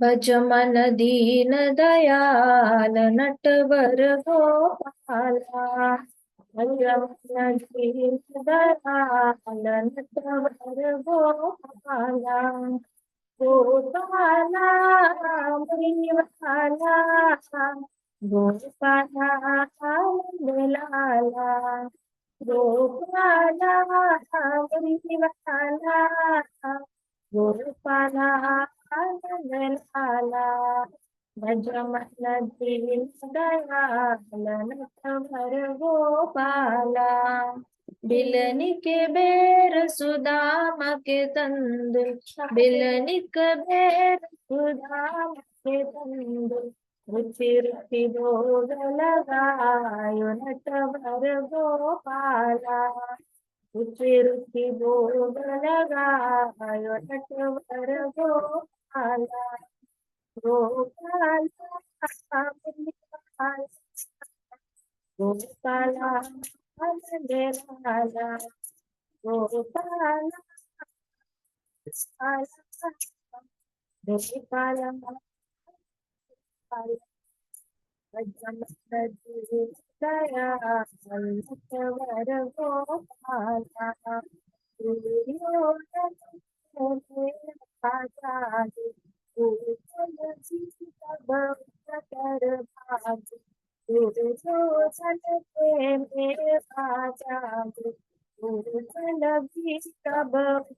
भज मन दीन दयाल नटवर गोपाला। भज मन दीन दयाल नटवर गोपाला। गोपाला मुरलीवाला, गोपाला लाला, गोपाला मुरलीवाला, गोपाला लाला। भज मन दीन दयाल नटवर गोपाला। बिलनी के बेर सुदामा के तंदुल, बिलनी के बेर सुदामा के तंदुल, रुचि रुचि भोग लगायो नटवर गोपाला। रुचि रुचि भोग लगायो नटवर गोपाला। गोपाला गोपाला लाला, गोपाला गोपाला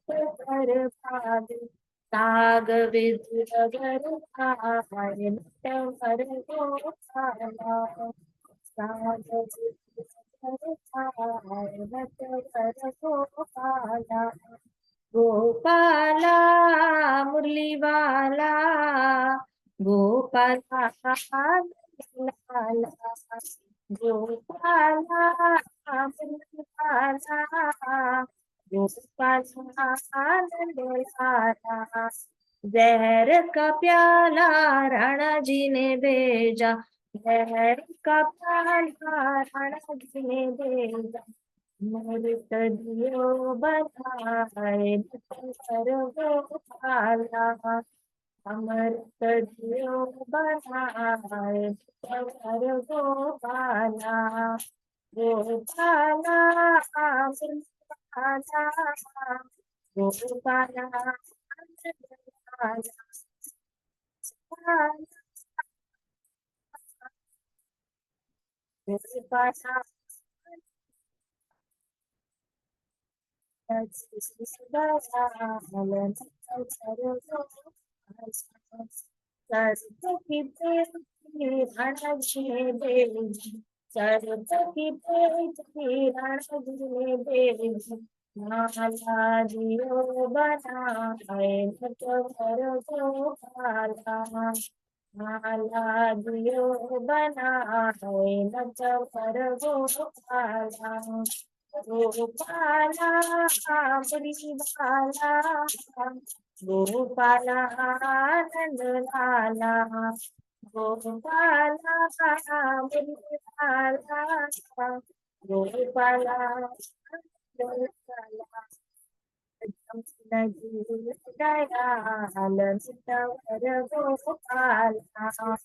नटवर गोपाला। ताग विधुर भाई नटवर गोपाला। ताग विधुर भाई नटवर गोपाला। गोपाला मुरली वाला, गोपाला लाला, गोपाला मुरली वाला, गोपाला लाला। जहर का प्याला राणा जी ने भेजा, जहर का प्याला राणा जी ने भेजा। अमृत दियो बनाए नटवर गोपाला। अमृत दियो बनाए नटवर गोपाला। गोपाला गोपाला गोपाला। सरस्वती राणा जी ने भेजी, सरस्वती राणा जी ने भेजी। माला दियो बनाए नटवर गोपाला। माला दियो बनाए नटवर गोपाला। गोपाला मुरलीवाला, गोपाला नंद लाला, गोपाला मुरलीवाला, गोपाला दयाल नटवर गोपाला।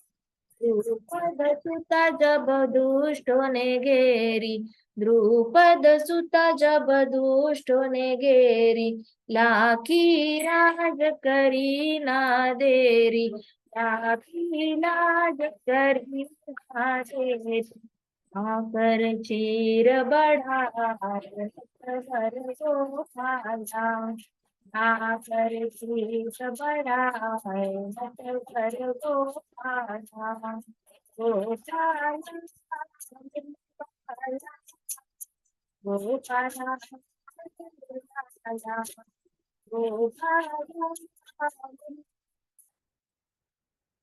द्रुपद सुता जब दुष्टों ने घेरी, द्रुपद सुता जब दुष्टों ने घेरी, लाखी राज करी ना देरी, लाखी लाज करी ना देरी। आकर चीर बढ़ाए नटवर गोपाला। आकर चीर बढ़ाए नटवर गोपाला। गोपाला गोपाला गोपाला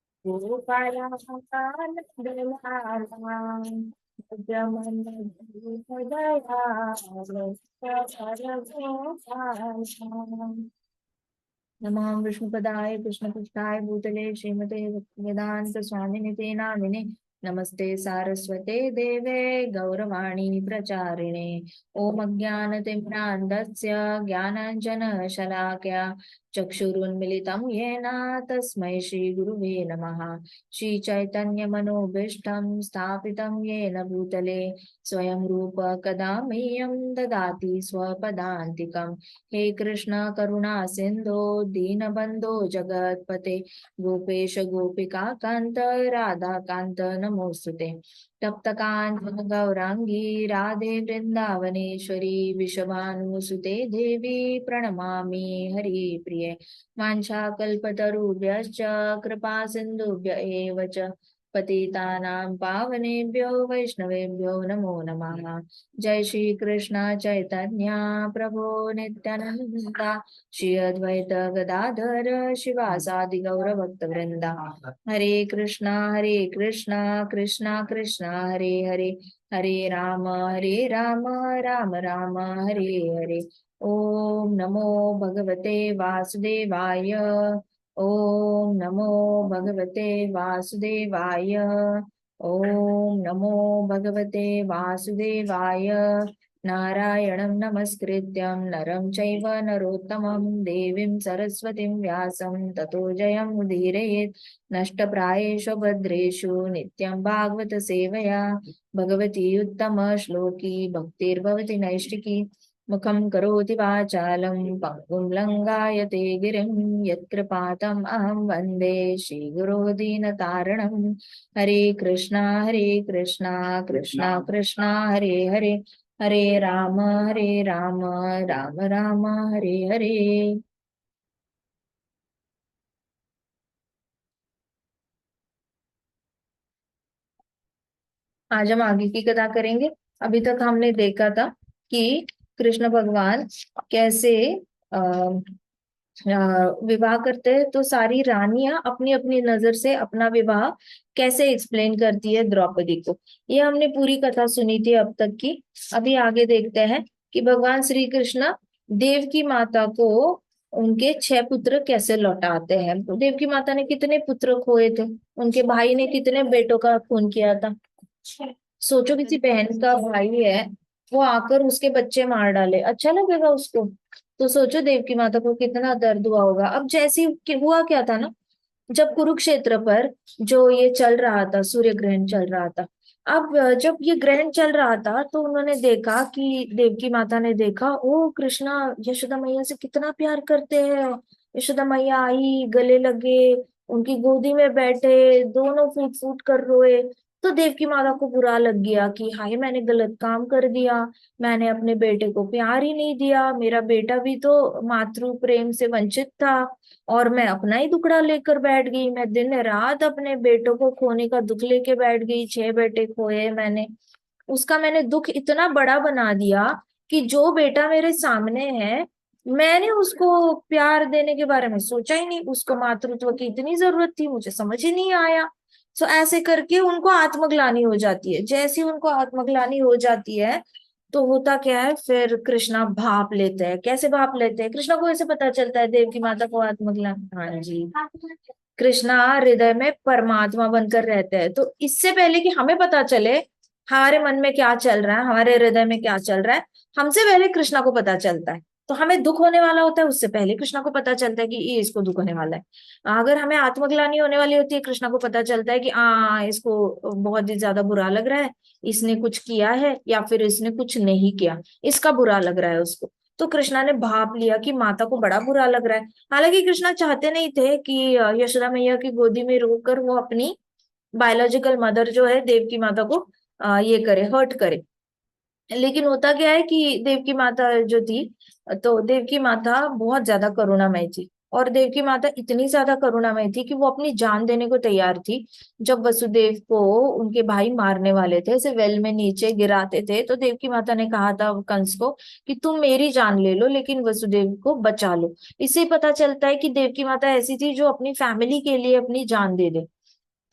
गोपाला लाला। जमन दयाल नटवर गोपाला। नमः विष्णुपदाय कृष्णपृष्ठाय भूतले श्रीमते वेदांत स्वामिनिते नामिने। नमस्ते सारस्वते देवे गौरवाणी प्रचारिणे। ओम अज्ञानतिम्रान्धस्य ज्ञानाञ्जनशलाकया चक्षुरुन्मिलितं येन तस्मै श्रीगुरुवे नमः। श्रीचैतन्यमनोभीष्टं स्थापितं येन भूतले स्वयं रूप कदा मह्यं ददाति स्वपदान्तिकम्। हे कृष्ण करुणा सिन्धो दीनबन्धो जगत्पते गोपेश गोपिका कान्त राधा कान्त नमोस्तुते। तप्त कांचन गौरांगी राधे वृंदावनेश्वरी विश्वभानुसुते देवी प्रणमामि हरिप्रिये। वाञ्छाकल्पतरुभ्यश्च कृपा सिन्धुभ्य एव च पतितानां पावनेभ्यो वैष्णवेभ्यो नमो नमः। जय श्री कृष्ण चैतन्य प्रभो नित्यानंदा श्री अद्वैत गदाधर शिवासादि गौर भक्त वृंदा। हरे कृष्णा कृष्णा कृष्णा हरे हरे, हरे राम राम राम हरे हरे। ओम नमो भगवते वासुदेवाय। ओम नमो भगवते वासुदेवाय। ओम नमो भगवते वासुदेवाय। नारायणं नमस्कृत्यं नरं चैव नरोत्तमं देवीं सरस्वतीं व्यासं ततो जयमुदीरयेत्। नष्टप्रायेषु भद्रेषु नित्यं भागवत सेवया भगवती उत्तम श्लोकी भक्तिर्भवति नैष्टिकी। मुखं करोति वाचालं पङ्गुं लङ्घायते गिरिं यत्कृपातम् अहं वन्दे श्रीगुरो दीनतारणम्। हरे कृष्णा कृष्णा कृष्णा हरे हरे, हरे राम राम राम हरे हरे। आज हम आगे की कथा करेंगे। अभी तक हमने देखा था कि कृष्ण भगवान कैसे विवाह करते हैं, तो सारी रानियां अपनी अपनी नजर से अपना विवाह कैसे एक्सप्लेन करती है द्रौपदी को। ये हमने पूरी कथा सुनी थी अब तक की। अभी आगे देखते हैं कि भगवान श्री कृष्ण देव की माता को उनके 6 पुत्र कैसे लौटाते हैं। देव की माता ने कितने पुत्र खोए थे, उनके भाई ने कितने बेटों का खून किया था। सोचो किसी बहन का भाई है, वो आकर उसके बच्चे मार डाले, अच्छा लगेगा उसको? तो सोचो देव की माता को कितना दर्द हुआ होगा। अब जैसे हुआ क्या था ना, जब कुरुक्षेत्र पर जो ये चल रहा था, सूर्य ग्रहण चल रहा था। अब जब ये ग्रहण चल रहा था तो उन्होंने देखा कि देव की माता ने देखा, ओ कृष्णा यशोदा मैया से कितना प्यार करते हैं। यशोदा मैया आई, गले लगे, उनकी गोदी में बैठे, दोनों फूट फूट कर रोए। तो देव की माता को बुरा लग गया कि हाय मैंने गलत काम कर दिया, मैंने अपने बेटे को प्यार ही नहीं दिया, मेरा बेटा भी तो मातृ प्रेम से वंचित था और मैं अपना ही दुखड़ा लेकर बैठ गई। मैं दिन रात अपने बेटों को खोने का दुख लेके बैठ गई, 6 बेटे खोए मैंने। उसका मैंने दुख इतना बड़ा बना दिया कि जो बेटा मेरे सामने है, मैंने उसको प्यार देने के बारे में सोचा ही नहीं, उसको मातृत्व की इतनी जरूरत थी, मुझे समझ ही नहीं आया। तो ऐसे करके उनको आत्मग्लानि हो जाती है। जैसी उनको आत्मग्लानि हो जाती है तो होता क्या है, फिर कृष्णा भाप लेते हैं। कैसे भाप लेते हैं? कृष्णा को ऐसे पता चलता है देव की माता को आत्मग्लानि, हाँ जी, कृष्णा हृदय में परमात्मा बनकर रहते हैं। तो इससे पहले कि हमें पता चले हमारे मन में क्या चल रहा है, हमारे हृदय में क्या चल रहा है, हमसे पहले कृष्णा को पता चलता है। तो हमें दुख होने वाला होता है, उससे पहले कृष्णा को पता चलता है कि ये इसको दुख होने वाला है। अगर हमें आत्मग्लानि होने वाली होती है, कृष्णा को पता चलता है कि इसको बहुत ही ज्यादा बुरा लग रहा है, इसने कुछ किया है या फिर इसने कुछ नहीं किया, इसका बुरा लग रहा है उसको। तो कृष्णा ने भाप लिया कि माता को बड़ा बुरा लग रहा है। हालांकि कृष्णा चाहते नहीं थे कि यशोदा मैया की गोदी में रोकर वो अपनी बायोलॉजिकल मदर जो है देव की माता को ये करे, हर्ट करे। लेकिन होता क्या है कि देव की माता जो थी, तो देव की माता बहुत ज्यादा करुणामय थी। और देव की माता इतनी ज्यादा करुणामय थी कि वो अपनी जान देने को तैयार थी। जब वसुदेव को उनके भाई मारने वाले थे, ऐसे वेल में नीचे गिराते थे, तो देव की माता ने कहा था कंस को कि तुम मेरी जान ले लो लेकिन वसुदेव को बचा लो। इससे पता चलता है कि देव की माता ऐसी थी जो अपनी फैमिली के लिए अपनी जान दे दे।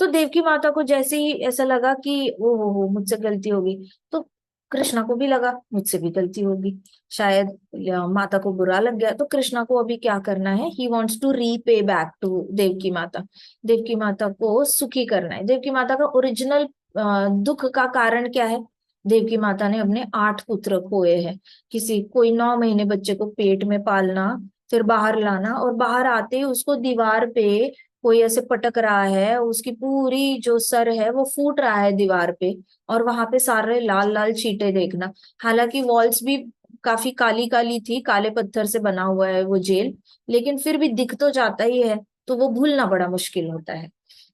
तो देव की माता को जैसे ही ऐसा लगा कि ओ हो मुझसे गलती होगी, तो कृष्णा को भी लगा मुझसे भी गलती होगी शायद, या माता को बुरा लग गया। तो कृष्णा को अभी क्या करना है, he wants to repay back to Dev की माता। देव की माता को सुखी करना है। देव की माता का ओरिजिनल दुख का कारण क्या है? देव की माता ने अपने 8 पुत्र खोए हैं। किसी कोई 9 महीने बच्चे को पेट में पालना फिर बाहर लाना, और बाहर आते ही उसको दीवार पे कोई ऐसे पटक रहा है, उसकी पूरी जो सर है वो फूट रहा है दीवार पे, और वहां पे सारे लाल लाल चीटे देखना। हालांकि वॉल्स भी काफी काली काली थी, काले पत्थर से बना हुआ है वो जेल, लेकिन फिर भी दिख तो जाता ही है, तो वो भूलना बड़ा मुश्किल होता है।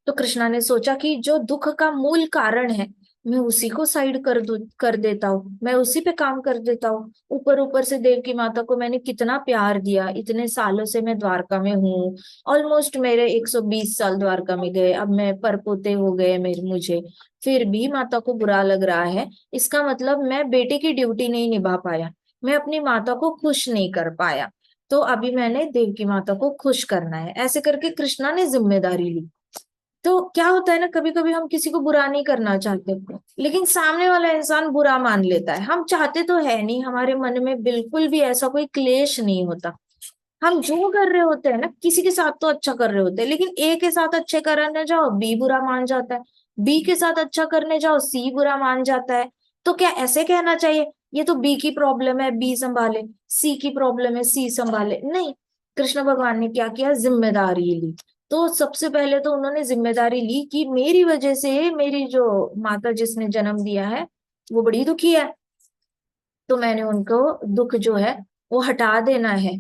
तो कृष्णा ने सोचा कि जो दुख का मूल कारण है, मैं उसी को साइड कर देता हूँ, मैं उसी पे काम कर देता हूँ। ऊपर ऊपर से देवकी माता को मैंने कितना प्यार दिया, इतने सालों से मैं द्वारका में हूँ, ऑलमोस्ट मेरे 120 साल द्वारका में गए, अब मैं परपोते हो गए मेरे मुझे, फिर भी माता को बुरा लग रहा है। इसका मतलब मैं बेटे की ड्यूटी नहीं निभा पाया, मैं अपनी माता को खुश नहीं कर पाया, तो अभी मैंने देवकी माता को खुश करना है। ऐसे करके कृष्णा ने जिम्मेदारी ली। तो क्या होता है ना, कभी कभी हम किसी को बुरा नहीं करना चाहते, लेकिन सामने वाला इंसान बुरा मान लेता है। हम चाहते तो है नहीं, हमारे मन में बिल्कुल भी ऐसा कोई क्लेश नहीं होता, हम जो कर रहे होते हैं ना, किसी के साथ तो अच्छा कर रहे होते हैं, लेकिन ए के साथ अच्छे करने जाओ बी बुरा मान जाता है, बी के साथ अच्छा करने जाओ सी बुरा मान जाता है। तो क्या ऐसे कहना चाहिए ये तो बी की प्रॉब्लम है बी संभाले, सी की प्रॉब्लम है सी संभाले? नहीं, कृष्ण भगवान ने क्या किया, जिम्मेदारी ली। तो सबसे पहले तो उन्होंने जिम्मेदारी ली कि मेरी वजह से मेरी जो माता जिसने जन्म दिया है वो बड़ी दुखी है, तो मैंने उनको दुख जो है वो हटा देना है।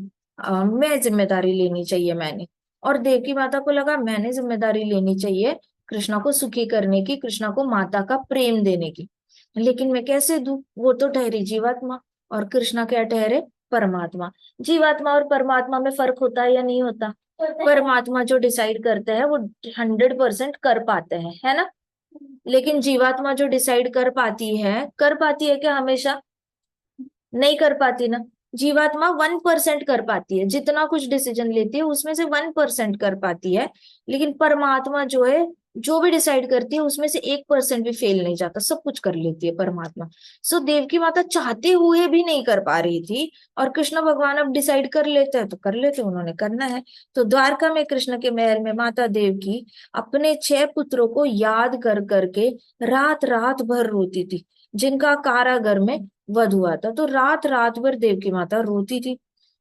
मैं जिम्मेदारी लेनी चाहिए मैंने। और देवकी माता को लगा मैंने जिम्मेदारी लेनी चाहिए कृष्णा को सुखी करने की, कृष्णा को माता का प्रेम देने की, लेकिन मैं कैसे दूं, वो तो ठहरी जीवात्मा और कृष्णा क्या ठहरे परमात्मा। जीवात्मा और परमात्मा में फर्क होता है या नहीं होता? परमात्मा जो डिसाइड करते हैं वो 100% कर पाते हैं, है ना? लेकिन जीवात्मा जो डिसाइड कर पाती है क्या हमेशा? नहीं कर पाती ना। जीवात्मा 1% कर पाती है, जितना कुछ डिसीजन लेती है उसमें से 1% कर पाती है, लेकिन परमात्मा जो है जो भी डिसाइड करती है उसमें से 1% भी फेल नहीं जाता, सब कुछ कर लेती है परमात्मा। सो देवकी माता चाहते हुए भी नहीं कर पा रही थी, और कृष्ण भगवान अब डिसाइड कर लेते हैं तो कर लेते, उन्होंने करना है। तो द्वारका में कृष्ण के महल में माता देवकी अपने 6 पुत्रों को याद कर करके रात रात भर रोती थी, जिनका कारागर में वध हुआ था। तो रात रात भर देवकी माता रोती थी।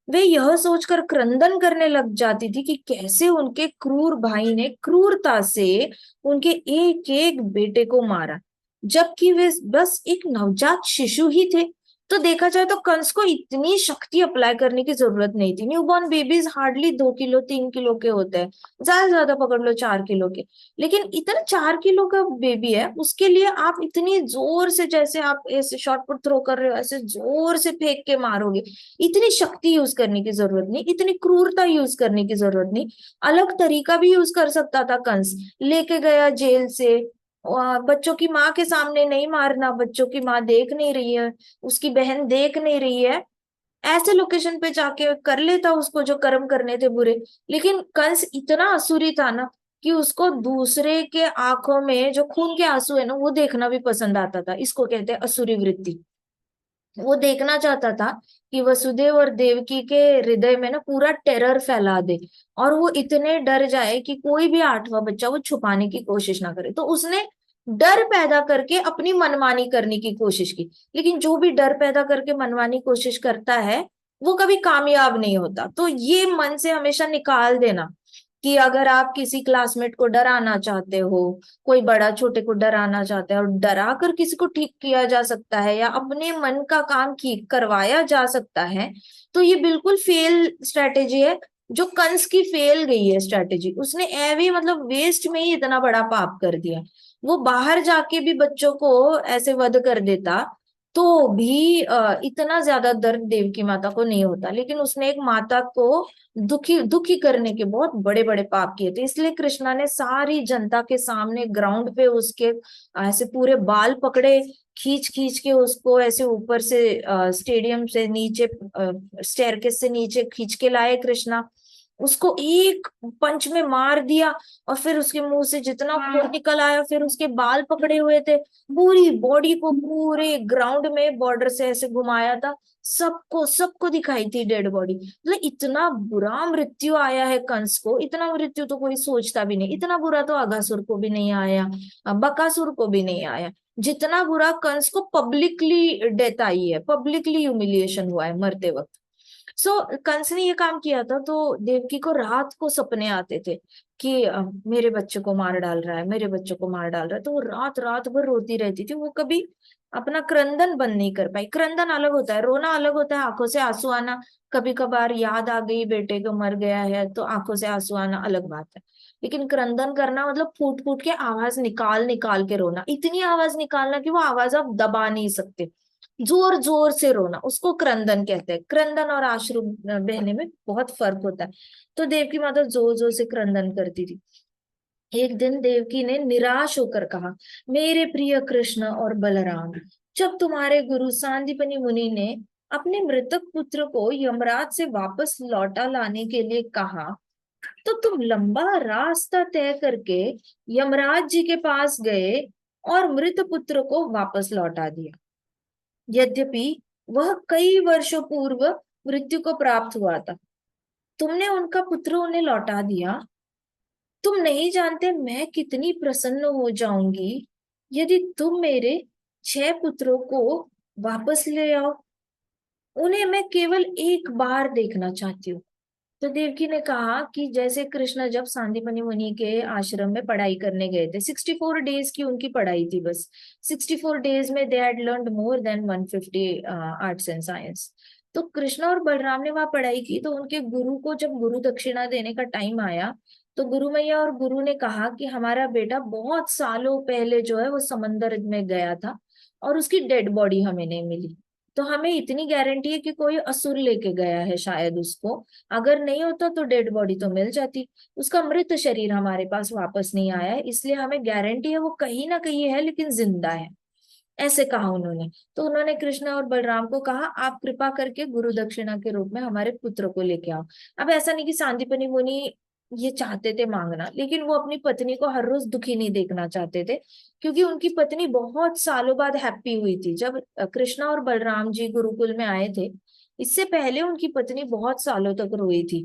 वे यह सोचकर क्रंदन करने लग जाती थी कि कैसे उनके क्रूर भाई ने क्रूरता से उनके एक एक बेटे को मारा, जबकि वे बस एक नवजात शिशु ही थे। तो देखा जाए तो कंस को इतनी शक्ति अप्लाई करने की जरूरत नहीं थी। Newborn babies hardly 2 kilo 3 kilo के होते हैं, ज्यादा से ज्यादा पकड़ लो 4 किलो के, लेकिन इतना 4 किलो का बेबी है, उसके लिए आप इतनी जोर से, जैसे आप ऐसे शॉट पुट थ्रो कर रहे हो ऐसे जोर से फेंक के मारोगे, इतनी शक्ति यूज करने की जरूरत नहीं, इतनी क्रूरता यूज करने की जरूरत नहीं। अलग तरीका भी यूज कर सकता था कंस, लेके गया जेल से। बच्चों की माँ के सामने नहीं मारना, बच्चों की माँ देख नहीं रही है, उसकी बहन देख नहीं रही है, ऐसे लोकेशन पे जाके कर लेता उसको जो कर्म करने थे बुरे। लेकिन कंस इतना असुरी था ना कि उसको दूसरे के आंखों में जो खून के आंसू है ना वो देखना भी पसंद आता था, इसको कहते हैं असुरी वृत्ति। वो देखना चाहता था कि वसुदेव और देवकी के हृदय में ना पूरा टेरर फैला दे, और वो इतने डर जाए कि कोई भी 8वां बच्चा वो छुपाने की कोशिश ना करे। तो उसने डर पैदा करके अपनी मनमानी करने की कोशिश की, लेकिन जो भी डर पैदा करके मनमानी कोशिश करता है वो कभी कामयाब नहीं होता। तो ये मन से हमेशा निकाल देना कि अगर आप किसी क्लासमेट को डराना चाहते हो, कोई बड़ा छोटे को डराना चाहता है, और डरा कर किसी को ठीक किया जा सकता है या अपने मन का काम ठीक करवाया जा सकता है, तो ये बिल्कुल फेल स्ट्रेटेजी है, जो कंस की फेल गई है स्ट्रेटेजी। उसने एवे मतलब वेस्ट में ही इतना बड़ा पाप कर दिया। वो बाहर जाके भी बच्चों को ऐसे वध कर देता तो भी इतना ज्यादा दर्द देवकी माता को नहीं होता, लेकिन उसने एक माता को दुखी दुखी करने के बहुत बड़े बड़े पाप किए थे। इसलिए कृष्णा ने सारी जनता के सामने ग्राउंड पे उसके ऐसे पूरे बाल पकड़े, खींच खींच के उसको ऐसे ऊपर से स्टेडियम से नीचे स्टेयरकेस से नीचे खींच के लाए कृष्णा, उसको एक पंच में मार दिया, और फिर उसके मुंह से जितना खून निकल आया, फिर उसके बाल पकड़े हुए थे, पूरी बॉडी को पूरे ग्राउंड में बॉर्डर से ऐसे घुमाया था, सबको सबको दिखाई थी डेड बॉडी। मतलब इतना बुरा मृत्यु आया है कंस को, इतना मृत्यु तो कोई सोचता भी नहीं, इतना बुरा तो अगासुर को भी नहीं आया, बकासुर को भी नहीं आया, जितना बुरा कंस को पब्लिकली डेथ आई है, पब्लिकली ह्यूमिलिएशन हुआ है मरते वक्त। सो कंस ने ये काम किया था, तो देवकी को रात को सपने आते थे कि मेरे बच्चे को मार डाल रहा है, मेरे बच्चे को मार डाल रहा है। तो वो रात रात भर रोती रहती थी। वो कभी अपना क्रंदन बंद नहीं कर पाई। क्रंदन अलग होता है, रोना अलग होता है, आंखों से आंसू आना, कभी कभार याद आ गई बेटे को मर गया है तो आंखों से आंसू आना अलग बात है। लेकिन क्रंदन करना मतलब फूट फूट के आवाज निकाल निकाल के रोना, इतनी आवाज निकालना कि वो आवाज आप दबा नहीं सकते, जोर जोर से रोना, उसको क्रंदन कहते हैं। क्रंदन और आश्रु बहने में बहुत फर्क होता है। तो देवकी माता जोर जोर से क्रंदन करती थी। एक दिन देवकी ने निराश होकर कहा, मेरे प्रिय कृष्ण और बलराम, जब तुम्हारे गुरु सांदीपनि मुनि ने अपने मृतक पुत्र को यमराज से वापस लौटा लाने के लिए कहा, तो तुम लंबा रास्ता तय करके यमराज जी के पास गए और मृत पुत्र को वापस लौटा दिया। यद्यपि वह कई वर्षों पूर्व मृत्यु को प्राप्त हुआ था, तुमने उनका पुत्र उन्हें लौटा दिया। तुम नहीं जानते मैं कितनी प्रसन्न हो जाऊंगी यदि तुम मेरे 6 पुत्रों को वापस ले आओ। उन्हें मैं केवल एक बार देखना चाहती हूँ। तो देवकी ने कहा कि जैसे कृष्ण जब सांदीपनि मुनि के आश्रम में पढ़ाई करने गए थे, 64 डेज की उनकी पढ़ाई थी बस। 64 डेज में they had learned more than 150 arts and science. तो कृष्ण और बलराम ने वहां पढ़ाई की, तो उनके गुरु को जब गुरु दक्षिणा देने का टाइम आया, तो गुरु मैया और गुरु ने कहा कि हमारा बेटा बहुत सालों पहले जो है वो समंदर में गया था और उसकी डेड बॉडी हमें नहीं मिली। तो हमें इतनी गारंटी है कि कोई असुर लेके गया है शायद उसको। अगर नहीं होता तो डेड बॉडी तो मिल जाती। उसका मृत शरीर हमारे पास वापस नहीं आया है, इसलिए हमें गारंटी है वो कहीं ना कहीं है लेकिन जिंदा है। ऐसे कहा उन्होंने। तो उन्होंने कृष्ण और बलराम को कहा, आप कृपा करके गुरु दक्षिणा के रूप में हमारे पुत्र को लेके आओ। अब ऐसा नहीं कि सांदीपनि मुनि ये चाहते थे मांगना, लेकिन वो अपनी पत्नी को हर रोज दुखी नहीं देखना चाहते थे, क्योंकि उनकी पत्नी बहुत सालों बाद हैप्पी हुई थी जब कृष्णा और बलराम जी गुरुकुल में आए थे। इससे पहले उनकी पत्नी बहुत सालों तक रोई थी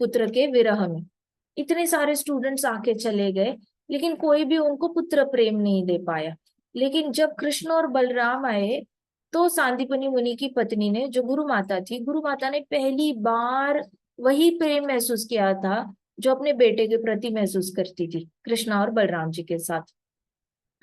पुत्र के विरह में। इतने सारे स्टूडेंट्स आके चले गए, लेकिन कोई भी उनको पुत्र प्रेम नहीं दे पाया। लेकिन जब कृष्ण और बलराम आए, तो सांदीपनि मुनि की पत्नी ने, जो गुरु माता थी, गुरु माता ने पहली बार वही प्रेम महसूस किया था जो अपने बेटे के प्रति महसूस करती थी कृष्णा और बलराम जी के साथ।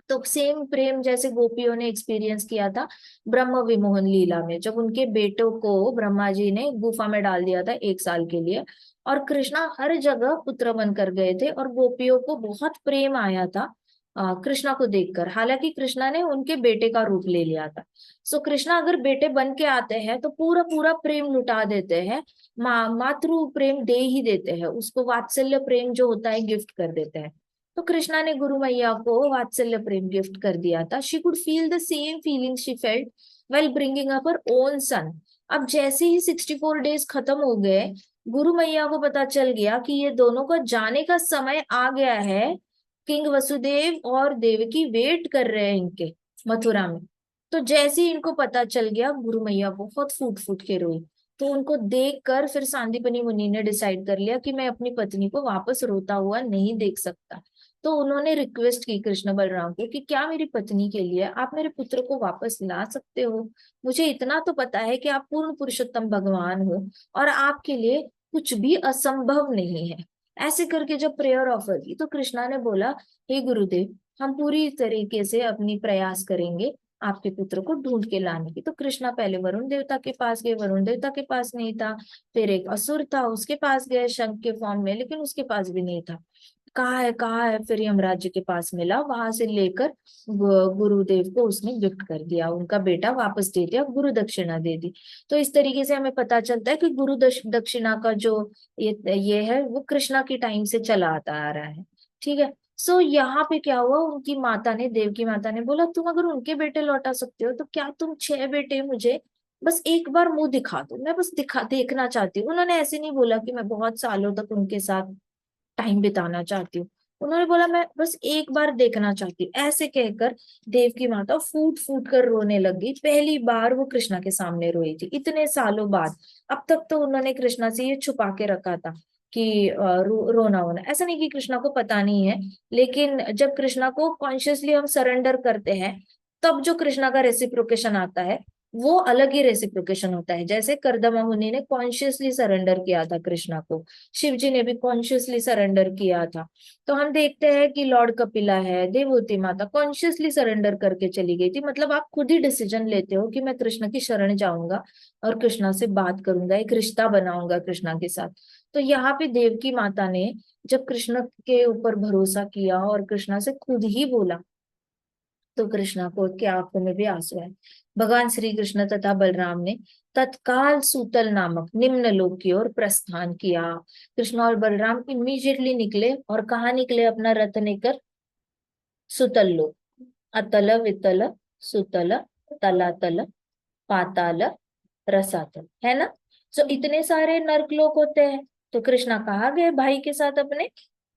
तो सेम प्रेम जैसे गोपियों ने एक्सपीरियंस किया था ब्रह्म विमोहन लीला में, जब उनके बेटों को ब्रह्मा जी ने गुफा में डाल दिया था 1 साल के लिए, और कृष्णा हर जगह पुत्र बनकर गए थे और गोपियों को बहुत प्रेम आया था कृष्णा को देखकर। हालांकि कृष्णा ने उनके बेटे का रूप ले लिया था। सो कृष्णा अगर बेटे बन के आते हैं तो पूरा पूरा प्रेम लुटा देते हैं, मातृ प्रेम दे ही देते हैं उसको, वात्सल्य प्रेम जो होता है गिफ्ट कर देते हैं। तो कृष्णा ने गुरु मैया को वात्सल्य प्रेम गिफ्ट कर दिया था। She could feel the same feeling she felt well bringing up her own son. अब जैसे ही 64 डेज खत्म हो गए, गुरु मैया को पता चल गया कि ये दोनों का जाने का समय आ गया है। किंग वसुदेव और देवकी वेट कर रहे हैं इनके मथुरा में। तो जैसे ही इनको पता चल गया, गुरु मैया बहुत फूट फूट के रोई। तो उनको देख कर फिर सांदीपनि मुनि ने डिसाइड कर लिया कि मैं अपनी पत्नी को वापस रोता हुआ नहीं देख सकता। तो उन्होंने रिक्वेस्ट की कृष्ण बलराम को कि क्या मेरी पत्नी के लिए आप मेरे पुत्र को वापस ला सकते हो। मुझे इतना तो पता है कि आप पूर्ण पुरुषोत्तम भगवान हो और आपके लिए कुछ भी असंभव नहीं है। ऐसे करके जब प्रेयर ऑफर की, तो कृष्णा ने बोला, हे गुरुदेव, हम पूरी तरीके से अपनी प्रयास करेंगे आपके पुत्र को ढूंढ के लाने की। तो कृष्णा पहले वरुण देवता के पास गए, वरुण देवता के पास नहीं था। फिर एक असुर था, उसके पास गए शंख के फॉर्म में, लेकिन उसके पास भी नहीं था। कहाँ है, फिर यमराज जी के पास मिला, वहां से लेकर गुरुदेव को उसने गिफ्ट कर दिया, उनका बेटा वापस दे दिया, गुरु दक्षिणा दे दी। तो इस तरीके से हमें पता चलता है कि गुरु दक्षिणा का जो ये है वो कृष्णा की टाइम से चला आता आ रहा है। ठीक है। सो यहाँ पे क्या हुआ, उनकी माता ने, देवकी माता ने बोला, तुम अगर उनके बेटे लौटा सकते हो तो क्या तुम 6 बेटे मुझे बस एक बार मुंह दिखा दो, मैं बस देखना चाहती हूँ। उन्होंने ऐसे नहीं बोला कि मैं बहुत सालों तक उनके साथ टाइम बिताना चाहती हूँ। उन्होंने बोला मैं बस एक बार देखना चाहती हूँ। ऐसे कहकर देवकी माता फूट फूट कर रोने लग गई। पहली बार वो कृष्णा के सामने रोई थी इतने सालों बाद। अब तक तो उन्होंने कृष्णा से ये छुपा के रखा था कि रोना होना, ऐसा नहीं कि कृष्णा को पता नहीं है, लेकिन जब कृष्णा को कॉन्शियसली हम सरेंडर करते हैं, तब जो कृष्णा का रेसिप्रोकेशन आता है वो अलग ही रेसिप्रोकेशन होता है। जैसे करदमा मुनि ने कॉन्शियसली सरेंडर किया था कृष्णा को, शिव जी ने भी कॉन्शियसली सरेंडर किया था। तो हम देखते हैं कि लॉर्ड कपिला है, देवहूति माता कॉन्शियसली सरेंडर करके चली गई थी। मतलब आप खुद ही डिसीजन लेते हो कि मैं कृष्ण की शरण जाऊंगा और कृष्णा से बात करूंगा, एक रिश्ता बनाऊंगा कृष्णा के साथ। तो यहाँ पे देवकी माता ने जब कृष्ण के ऊपर भरोसा किया और कृष्णा से खुद ही बोला, तो कृष्णा को के आंखों में भी आंसू आए। भगवान श्री कृष्ण तथा बलराम ने तत्काल सूतल नामक निम्न लोक की ओर प्रस्थान किया। कृष्ण और बलराम इमीडिएटली निकले, और कहाँ निकले? अपना रथ लेकर सुतल लोक। अतल वितल सुतल तलातल पाताल रसातल, है ना? तो इतने सारे नर्क लोक होते हैं, तो कृष्णा कहाँ गए भाई के साथ अपने?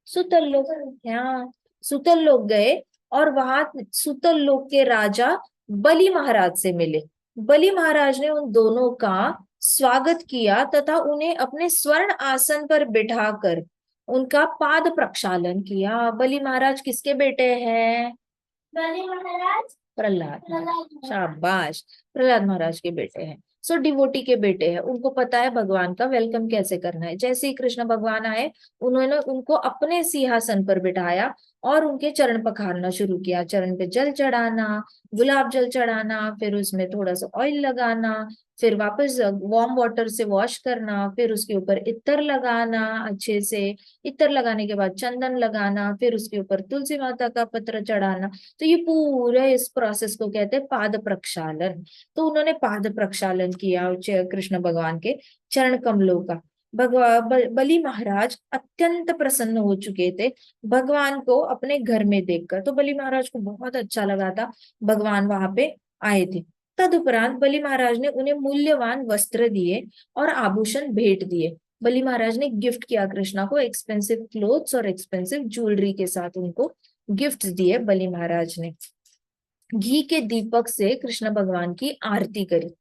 सुतल लोक। यहाँ सुतल लोक गए, और वहां सुतल लोक के राजा बलि महाराज से मिले। बलि महाराज ने उन दोनों का स्वागत किया तथा उन्हें अपने स्वर्ण आसन पर बिठाकर उनका पाद प्रक्षालन किया। बलि महाराज किसके बेटे हैं? बलि महाराज प्रहलाद महाराज। शाबाश, प्रहलाद महाराज के बेटे हैं। सो डिवोटी के बेटे हैं, उनको पता है भगवान का वेलकम कैसे करना है। जैसे ही कृष्ण भगवान आए, उन्होंने उनको अपने सिंहासन पर बिठाया और उनके चरण पखारना शुरू किया। चरण पे जल चढ़ाना, गुलाब जल चढ़ाना, फिर उसमें थोड़ा सा ऑयल लगाना, फिर वापस वार्म वाटर से वॉश करना, फिर उसके ऊपर इत्र लगाना अच्छे से, इत्र लगाने के बाद चंदन लगाना, फिर उसके ऊपर तुलसी माता का पत्र चढ़ाना। तो ये पूरे इस प्रोसेस को कहते हैं पाद प्रक्षालन। तो उन्होंने पाद प्रक्षालन किया कृष्ण भगवान के चरण कमलों का। बलि महाराज अत्यंत प्रसन्न हो चुके थे भगवान को अपने घर में देखकर। तो बलि महाराज को बहुत अच्छा लगा था भगवान वहां पे आए थे। तदुपरांत बलि महाराज ने उन्हें मूल्यवान वस्त्र दिए और आभूषण भेंट दिए। बलि महाराज ने गिफ्ट किया कृष्णा को, एक्सपेंसिव क्लोथ्स और एक्सपेंसिव ज्वेलरी के साथ उनको गिफ्ट दिए बलि महाराज ने। घी के दीपक से कृष्ण भगवान की आरती करी,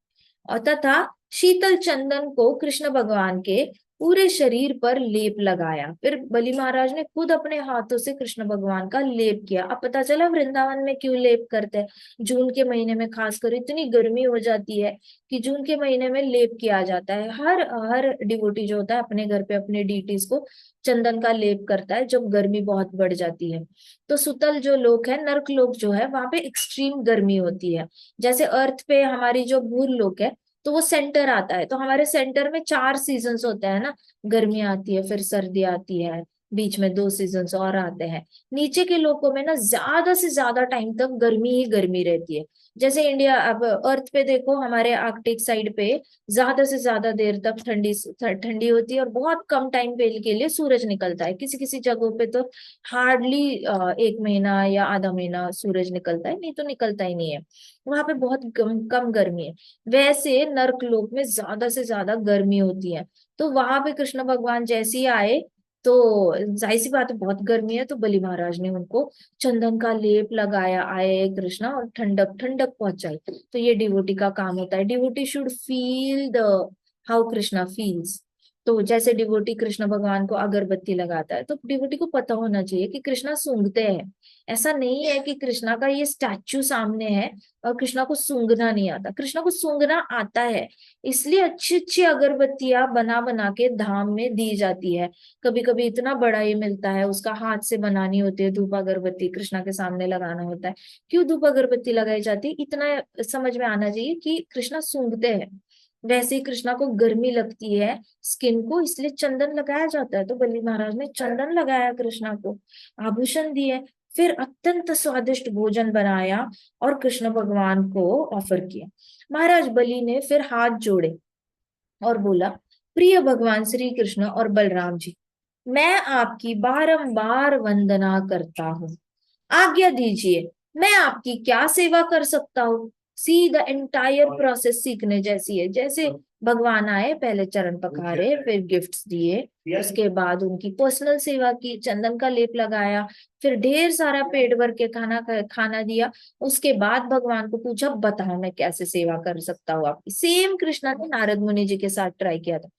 और तथा शीतल चंदन को कृष्ण भगवान के पूरे शरीर पर लेप लगाया। फिर बलि महाराज ने खुद अपने हाथों से कृष्ण भगवान का लेप किया। अब पता चला वृंदावन में क्यों लेप करते हैं। जून के महीने में खासकर इतनी गर्मी हो जाती है कि जून के महीने में लेप किया जाता है। हर हर डिवोटी जो होता है अपने घर पे अपने डीटीज को चंदन का लेप करता है जब गर्मी बहुत बढ़ जाती है। तो सुतल जो लोक है, नर्क लोक जो है, वहां पे एक्सट्रीम गर्मी होती है। जैसे अर्थ पे हमारी जो भूल लोक है, तो वो सेंटर आता है। तो हमारे सेंटर में 4 सीजन्स होते हैं ना, गर्मी आती है, फिर सर्दी आती है, बीच में 2 सीजन्स और आते हैं। नीचे के लोगों में ना ज्यादा से ज्यादा टाइम तक गर्मी ही गर्मी रहती है। जैसे इंडिया, अब अर्थ पे देखो, हमारे आर्कटिक साइड पे ज्यादा से ज्यादा देर तक ठंडी ठंडी होती है, और बहुत कम टाइम के लिए सूरज निकलता है। किसी किसी जगहों पे तो हार्डली 1 महीना या आधा महीना सूरज निकलता है, नहीं तो निकलता ही नहीं है। वहां पे बहुत कम गर्मी है। वैसे नर्क लोक में ज्यादा से ज्यादा गर्मी होती है। तो वहां पे कृष्ण भगवान जैसे ही आए, तो जाहिर सी बात है बहुत गर्मी है, तो बलि महाराज ने उनको चंदन का लेप लगाया, आए कृष्णा, और ठंडक ठंडक पहुंचाई। तो ये डिवोटी का काम होता है। Devotee should feel the how Krishna feels. तो जैसे डिवोटी कृष्ण भगवान को अगरबत्ती लगाता है, तो डिवोटी को पता होना चाहिए कि कृष्णा सूंघते हैं। ऐसा नहीं है कि कृष्णा का ये स्टैचू सामने है और कृष्णा को सूंघना नहीं आता। कृष्णा को सूंघना आता है, इसलिए अच्छी अच्छी अगरबत्तियां बना बना के धाम में दी जाती है। कभी कभी इतना बड़ा ये मिलता है, उसका हाथ से बनानी होती है धूप अगरबत्ती, कृष्णा के सामने लगाना होता है। क्यों धूप अगरबत्ती लगाई जाती है, इतना समझ में आना चाहिए कि कृष्णा सूंघते हैं। वैसे ही कृष्णा को गर्मी लगती है स्किन को, इसलिए चंदन लगाया जाता है। तो बलि महाराज ने चंदन लगाया कृष्णा को, आभूषण दिए, फिर अत्यंत स्वादिष्ट भोजन बनाया और कृष्ण भगवान को ऑफर किया। महाराज बलि ने फिर हाथ जोड़े और बोला, प्रिय भगवान श्री कृष्ण और बलराम जी, मैं आपकी बारंबार वंदना करता हूँ। आज्ञा दीजिए, मैं आपकी क्या सेवा कर सकता हूँ। सी द एंटायर प्रोसेस सीखने जैसी है। जैसे भगवान आए, पहले चरण पखारे, फिर गिफ्ट्स दिए, उसके बाद उनकी पर्सनल सेवा की, चंदन का लेप लगाया, फिर ढेर सारा पेट भर के खाना दिया। उसके बाद भगवान को पूछा, बताओ मैं कैसे सेवा कर सकता हूँ आपकी। सेम कृष्णा ने नारद मुनि जी के साथ ट्राई किया था।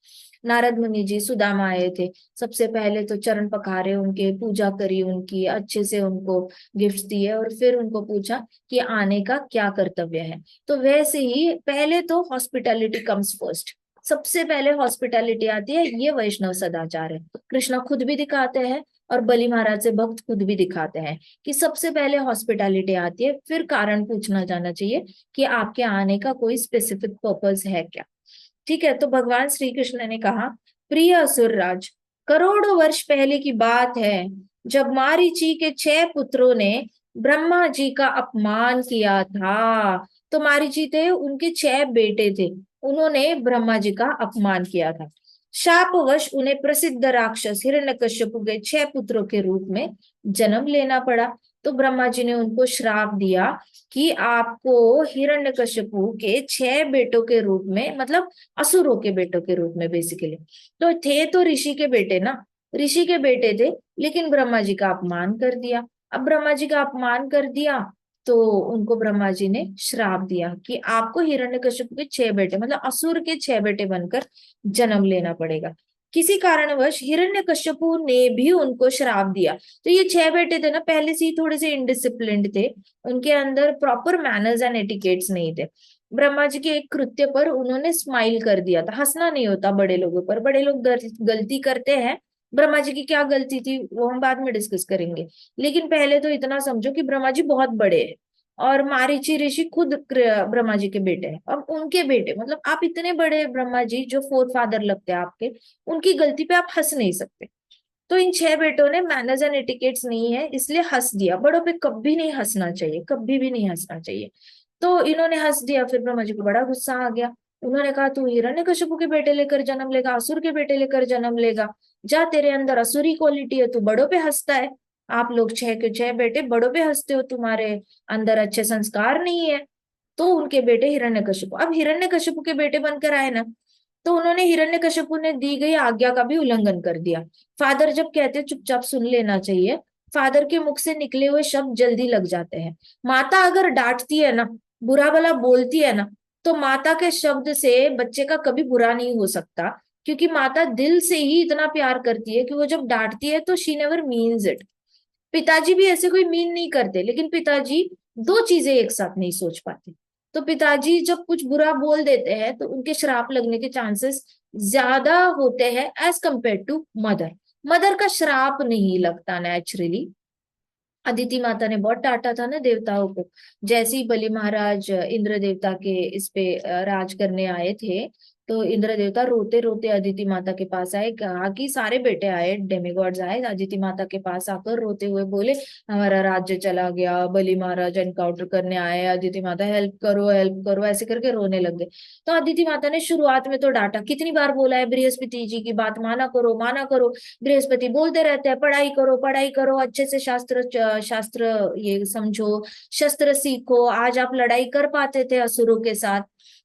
नारद मुनि जी सुदामा आए थे, सबसे पहले तो चरण पखारे उनके, पूजा करी उनकी, अच्छे से उनको गिफ्ट्स दिए और फिर उनको पूछा कि आने का क्या कर्तव्य है। तो वैसे ही पहले तो हॉस्पिटैलिटी कम्स फर्स्ट, सबसे पहले हॉस्पिटैलिटी आती है, ये वैष्णव सदाचार है। कृष्णा खुद भी दिखाते हैं और बलि महाराज से भक्त खुद भी दिखाते हैं कि सबसे पहले हॉस्पिटैलिटी आती है, फिर कारण पूछना जाना चाहिए कि आपके आने का कोई स्पेसिफिक पर्पस है क्या। ठीक है, तो भगवान श्री कृष्ण ने कहा, प्रिय असुरराज, करोड़ों वर्ष पहले की बात है, जब मारीची के 6 पुत्रों ने ब्रह्मा जी का अपमान किया था। तो मारीची थे, उनके 6 बेटे थे, उन्होंने ब्रह्मा जी का अपमान किया था। शापवश उन्हें प्रसिद्ध राक्षस हिरण्यकश्यप के 6 पुत्रों के रूप में जन्म लेना पड़ा। तो ब्रह्मा जी ने उनको श्राप दिया कि आपको हिरण्यकश्यपु के 6 बेटों के रूप में, मतलब असुरों के बेटों के रूप में बेसिकली, तो थे तो ऋषि के बेटे ना, ऋषि के बेटे थे, लेकिन ब्रह्मा जी का अपमान कर दिया। अब ब्रह्मा जी का अपमान कर दिया तो उनको ब्रह्मा जी ने श्राप दिया कि आपको हिरण्यकश्यप के 6 बेटे, मतलब असुर के 6 बेटे बनकर जन्म लेना पड़ेगा। किसी कारणवश हिरण्यकश्यपु ने भी उनको श्राप दिया। तो ये 6 बेटे थे ना, पहले से ही थोड़े से इनडिसिप्लिन्ड थे, उनके अंदर प्रॉपर मैनर्स एंड एटिकेट्स नहीं थे। ब्रह्मा जी के एक कृत्य पर उन्होंने स्माइल कर दिया था। हंसना नहीं होता बड़े लोगों पर, बड़े लोग गलती करते हैं। ब्रह्मा जी की क्या गलती थी वो हम बाद में डिस्कस करेंगे, लेकिन पहले तो इतना समझो कि ब्रह्मा जी बहुत बड़े हैं और मारीची ऋषि खुद ब्रह्मा जी के बेटे हैं। अब उनके बेटे, मतलब आप इतने बड़े ब्रह्मा जी जो फोर फादर लगते हैं आपके, उनकी गलती पे आप हंस नहीं सकते। तो इन 6 बेटों ने मैनर्स एंड एटिकेट्स नहीं है इसलिए हंस दिया। बड़ों पे कभी नहीं हंसना चाहिए, कभी भी नहीं हंसना चाहिए। तो इन्होंने हंस दिया, फिर ब्रह्मा जी को बड़ा गुस्सा आ गया। उन्होंने कहा, तू हिरण्यकशिपु के बेटे लेकर जन्म लेगा, असुर के बेटे लेकर जन्म लेगा, जा, तेरे अंदर असुरी क्वालिटी है, तू बड़ों पे हंसता है। आप लोग 6 के 6 बेटे बड़ों पे हंसते हो, तुम्हारे अंदर अच्छे संस्कार नहीं है। तो उनके बेटे हिरण्यकशिपु, अब हिरण्यकशिपु के बेटे बनकर आए ना, तो उन्होंने, हिरण्यकशिपु ने दी गई आज्ञा का भी उल्लंघन कर दिया। फादर जब कहते चुपचाप सुन लेना चाहिए, फादर के मुख से निकले हुए शब्द जल्दी लग जाते हैं। माता अगर डांटती है ना, बुरा भला बोलती है ना, तो माता के शब्द से बच्चे का कभी बुरा नहीं हो सकता, क्योंकि माता दिल से ही इतना प्यार करती है कि वो जब डांटती है तो शी नेवर मीन्स इट। पिताजी भी ऐसे कोई मीन नहीं करते, लेकिन पिताजी दो चीजें एक साथ नहीं सोच पाते। तो पिताजी जब कुछ बुरा बोल देते हैं तो उनके श्राप लगने के चांसेस ज्यादा होते हैं as compare to mother. Mother का श्राप नहीं लगता नेचुरली। अदिति माता ने बहुत डांटा था ना देवताओं को। जैसे ही बलि महाराज इंद्र देवता के इस पे राज करने आए थे, तो इंद्र देवता रोते रोते अदिति माता के पास आए, कहा कि सारे बेटे आए, डेमिगॉड्स आए, अदिति माता के पास आकर रोते हुए बोले, हमारा राज्य चला गया, बलि महाराज एनकाउंटर करने आए, अदिति माता हेल्प करो, ऐसे करके रोने लग गए। तो अदिति माता ने शुरुआत में तो डांटा, कितनी बार बोला है बृहस्पति जी की बात माना करो, माना करो। बृहस्पति बोलते रहते हैं पढ़ाई करो, अच्छे से शास्त्र ये समझो, शस्त्र सीखो। आज आप लड़ाई कर पाते थे असुरों के साथ,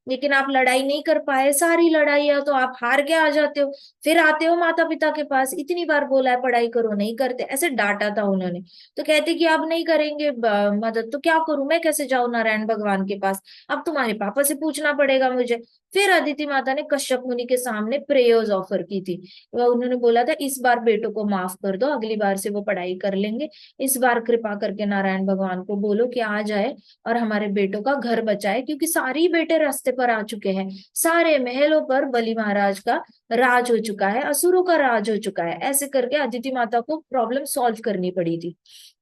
लेकिन आप लड़ाई नहीं कर पाए, सारी लड़ाइयां तो आप हार के आ जाते हो, फिर आते हो माता पिता के पास, इतनी बार बोला है पढ़ाई करो, नहीं करते, ऐसे डांटा था उन्होंने। तो कहते कि अब नहीं करेंगे मदद, तो क्या करूं, मैं कैसे जाऊं नारायण भगवान के पास, अब तुम्हारे पापा से पूछना पड़ेगा मुझे। फिर अदिति माता ने कश्यप मुनि के सामने प्रेयर्स ऑफर की थी। उन्होंने बोला था, इस बार बेटों को माफ कर दो, अगली बार से वो पढ़ाई कर लेंगे, इस बार कृपा करके नारायण भगवान को बोलो कि आ जाए और हमारे बेटों का घर बचाए, क्योंकि सारे ही बेटे रास्ते पर आ चुके हैं, सारे महलों पर बलि महाराज का राज हो चुका है, असुरों का राज हो चुका है। ऐसे करके अदिति माता को प्रॉब्लम सॉल्व करनी पड़ी थी।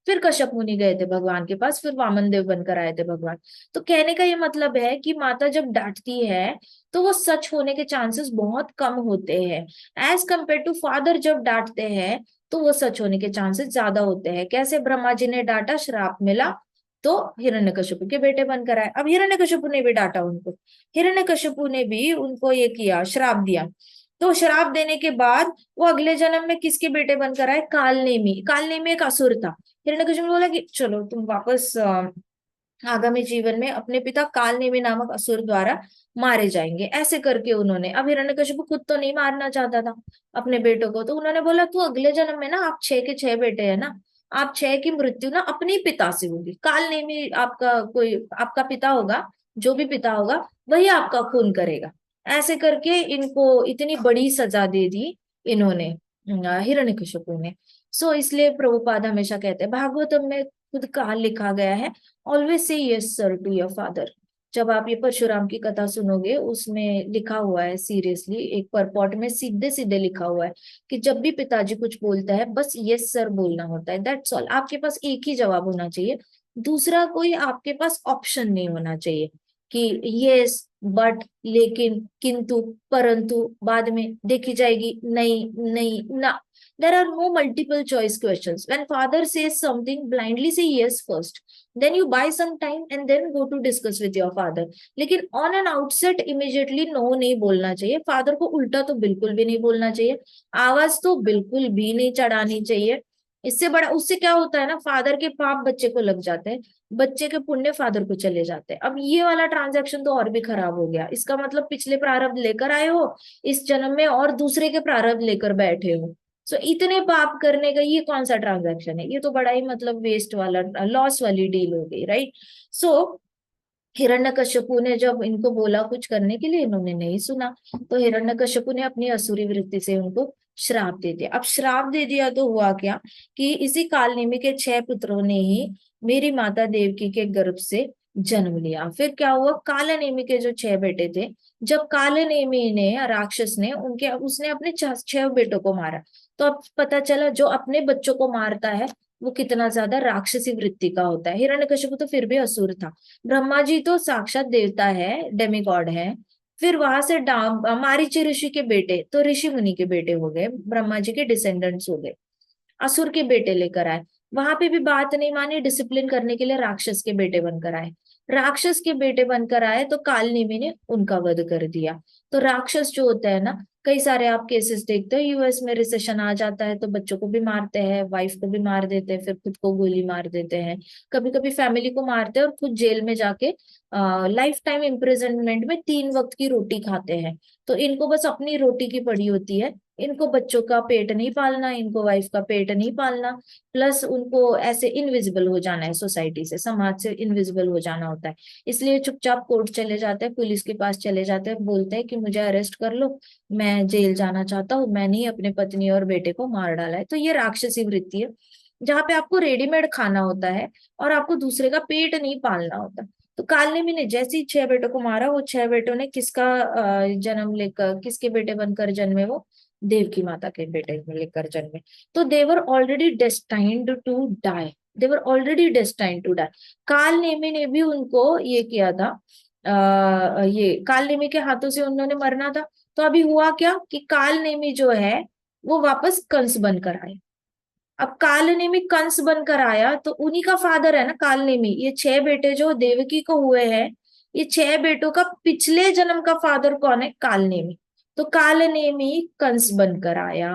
फिर कश्यप मुनि गए थे भगवान के पास, फिर वामन देव बनकर आए थे भगवान। तो कहने का ये मतलब है कि माता जब डांटती है तो वो सच होने के चांसेस बहुत कम होते हैं, एज कंपेयर टू फादर जब डांटते हैं तो वो सच होने के चांसेस ज्यादा होते हैं। कैसे ब्रह्मा जी ने डांटा, श्राप मिला, तो हिरण्यकशिपु के बेटे बनकर आए। अब हिरण्यकशिपु ने भी डांटा उनको, हिरण्यकशिपु ने भी उनको ये किया, श्राप दिया। तो श्राप देने के बाद वो अगले जन्म में किसके बेटे बनकर आए, कालनेमी। कालनेमी एक असुर था। हिरण्यकशिपु ने बोला कि चलो तुम वापस आगामी जीवन में अपने पिता कालनेमी नामक असुर द्वारा मारे जाएंगे। ऐसे करके उन्होंने, अब हिरण्यकशिपु खुद तो नहीं मारना चाहता था अपने बेटों को, तो उन्होंने बोला तू अगले जन्म में ना, आप 6 के 6 बेटे हैं ना, आप 6 की मृत्यु ना अपने ही पिता से होगी। कालनेमी आपका कोई, आपका पिता होगा, जो भी पिता होगा वही आपका खून करेगा। ऐसे करके इनको इतनी बड़ी सजा दे दी इन्होंने, हिरण्यकशिपु ने। सो इसलिए प्रभुपाद हमेशा कहते हैं, भागवतम में खुद कहा लिखा गया है, ऑलवेज से yes sir to your father. जब आप ये परशुराम की कथा सुनोगे, उसमें लिखा हुआ है सीरियसली, एक परपॉट में सीधे सीधे लिखा हुआ है कि जब भी पिताजी कुछ बोलता है बस यस सर बोलना होता है, दैट्स ऑल। आपके पास एक ही जवाब होना चाहिए, दूसरा कोई आपके पास ऑप्शन नहीं होना चाहिए कि यस बट, लेकिन, किंतु, परंतु, बाद में देखी जाएगी, नहीं नहीं ना। There are no multiple choice questions. When father says something, blindly say yes first. Then you buy some time and then go to discuss with your father. लेकिन on an outset immediately no नहीं बोलना चाहिए। Father को उल्टा तो बिल्कुल भी नहीं बोलना चाहिए, आवाज तो बिल्कुल भी नहीं चढ़ानी चाहिए। इससे बड़ा, उससे क्या होता है ना, फादर के पाप बच्चे को लग जाते हैं, बच्चे के पुण्य फादर को चले जाते हैं। अब ये वाला ट्रांजैक्शन तो और भी खराब हो गया। इसका मतलब पिछले प्रारब्ध लेकर आए हो इस जन्म में और दूसरे के प्रारब्ध लेकर बैठे हो। सो इतने पाप करने का ये कौन सा ट्रांजैक्शन है? ये तो बड़ा ही मतलब वेस्ट वाला, लॉस वाली डील हो गई, राइट? सो हिरण्यकश्यपु ने जब इनको बोला कुछ करने के लिए, इन्होंने नहीं सुना, तो हिरण्यकश्यपु ने अपनी असुरी वृत्ति से उनको श्राप दे दिया। अब श्राप दे दिया तो हुआ क्या कि इसी कालनेमी के 6 पुत्रों ने ही मेरी माता देवकी के गर्भ से जन्म लिया। फिर क्या हुआ, कालनेमी के जो 6 बेटे थे, जब कालनेमी ने, राक्षस ने, उनके उसने अपने 6 बेटों को मारा, तो अब पता चला जो अपने बच्चों को मारता है वो कितना ज्यादा राक्षसी वृत्ति का होता है। हिरण्यकश्यप तो फिर भी असुर था, ब्रह्मा जी तो साक्षात देवता है, डेमिगॉड है। फिर वहां से मारीची ऋषि के बेटे तो ऋषि मुनि के बेटे हो गए, ब्रह्मा जी के डिसेंडेंट्स हो गए, असुर के बेटे लेकर आए। वहां पे भी बात नहीं मानी, डिसिप्लिन करने के लिए राक्षस के बेटे बनकर आए। राक्षस के बेटे बनकर आए तो कालनेमी ने उनका वध कर दिया। तो राक्षस जो होता है ना, कई सारे आप केसेस देखते हो, यूएस में रिसेशन आ जाता है तो बच्चों को भी मारते हैं, वाइफ को भी मार देते हैं, फिर खुद को गोली मार देते हैं, कभी कभी फैमिली को मारते हैं और खुद जेल में जाके लाइफ टाइम इम्प्रिजनमेंट में 3 वक्त की रोटी खाते हैं। तो इनको बस अपनी रोटी की पड़ी होती है, इनको बच्चों का पेट नहीं पालना, इनको वाइफ का पेट नहीं पालना, प्लस उनको ऐसे इनविजिबल हो जाना है, सोसाइटी से, समाज से इनविजिबल हो जाना होता है। इसलिए चुपचाप कोर्ट चले जाते हैं, पुलिस के पास चले जाते हैं, बोलते हैं कि मुझे अरेस्ट कर लो, मैं जेल जाना चाहता हूँ, मैंने ही अपने पत्नी और बेटे को मार डाला है। तो ये राक्षसी वृत्ति है, जहाँ पे आपको रेडीमेड खाना होता है और आपको दूसरे का पेट नहीं पालना होता। तो कालनेमी ने जैसे ही 6 बेटों को मारा, वो 6 बेटों ने किसका जन्म लेकर, किसके बेटे बनकर जन्मे? वो देवकी माता के बेटे लेकर जन्मे। तो देवर ऑलरेडी डेस्टाइंड टू डाई, देवर already destined to die. Kalnemi ने भी उनको ये किया था, ये कालनेमी के हाथों से उन्होंने मरना था। तो अभी हुआ क्या कि कालनेमी जो है वो वापस कंस बनकर आए। अब कालनेमी कंस बनकर आया तो उन्हीं का फादर है ना कालनेमी। ये 6 बेटे जो देवकी को हुए हैं, ये 6 बेटों का पिछले जन्म का फादर कौन है? कालनेमी। तो कालनेमी कंस बनकर आया,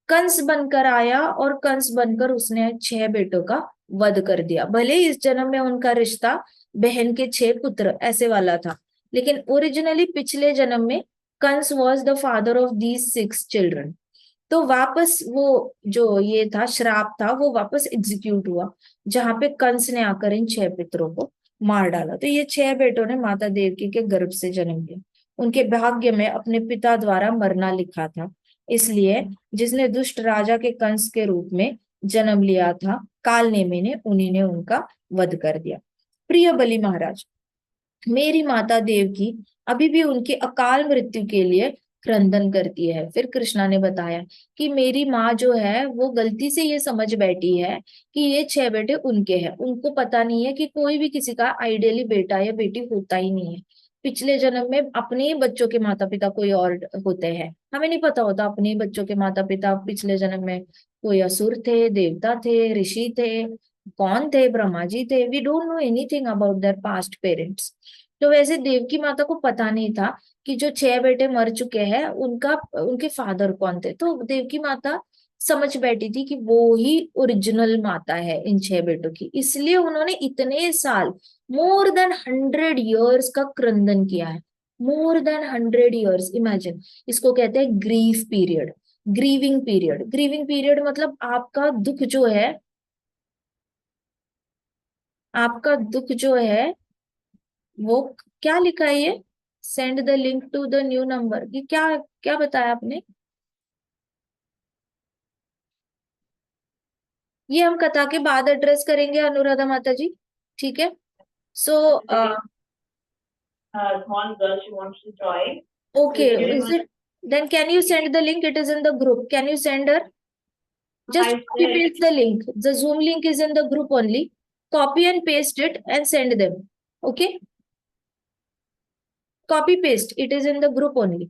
कंस बनकर आया और कंस बनकर उसने 6 बेटों का वध कर दिया। भले इस जन्म में उनका रिश्ता बहन के 6 पुत्र ऐसे वाला था, लेकिन ओरिजिनली पिछले जन्म में Kans was the father of these 6 children. तो वापस वो जो ये था श्राप था, वो वापस एग्जीक्यूट हुआ, जहां पे कंस ने आकर इन 6 पितरों को मार डाला। तो ये 6 बेटों ने माता देवकी के गर्भ से जन्म लिया। उनके भाग्य में अपने पिता द्वारा मरना लिखा था, इसलिए जिसने दुष्ट राजा के कंस के रूप में जन्म लिया था, कालनेमी ने, उन्हीं ने उनका वध कर दिया। प्रिय बलि महाराज, मेरी माता देवकी अभी भी उनकी अकाल मृत्यु के लिए क्रंदन करती है। फिर कृष्णा ने बताया कि मेरी माँ जो है वो गलती से ये समझ बैठी है कि ये 6 बेटे उनके हैं, उनको पता नहीं है कि कोई भी किसी का आइडियली बेटा या बेटी होता ही नहीं है। पिछले जन्म में अपने ही बच्चों के माता पिता कोई और होते हैं, हमें नहीं पता होता अपने ही बच्चों के माता पिता पिछले जन्म में कोई असुर थे, देवता थे, ऋषि थे, कौन थे, ब्रह्मा जी थे। We don't know anything about their past parents. तो वैसे देवकी माता को पता नहीं था कि जो 6 बेटे मर चुके हैं उनका, उनके फादर कौन थे। तो देवकी माता समझ बैठी थी कि वो ही ओरिजिनल माता है इन 6 बेटों की, इसलिए उन्होंने इतने साल, मोर देन 100 years का क्रंदन किया है। More than 100 years, imagine. इसको कहते हैं grief period, grieving period. Grieving period मतलब आपका दुख जो है, आपका दुख जो है वो, क्या लिखा है ये, send the link to the new number, ये क्या क्या बताया आपने? ये हम कथा के बाद एड्रेस करेंगे अनुराधा माता जी, ठीक है? सो small girl, she wants to join. okay, is it, then can you send the link? It is in the group, can you send her? Just copy paste the link. The Zoom link is in the group only. Copy and paste it and send them. Okay? Copy paste. It is in the group only.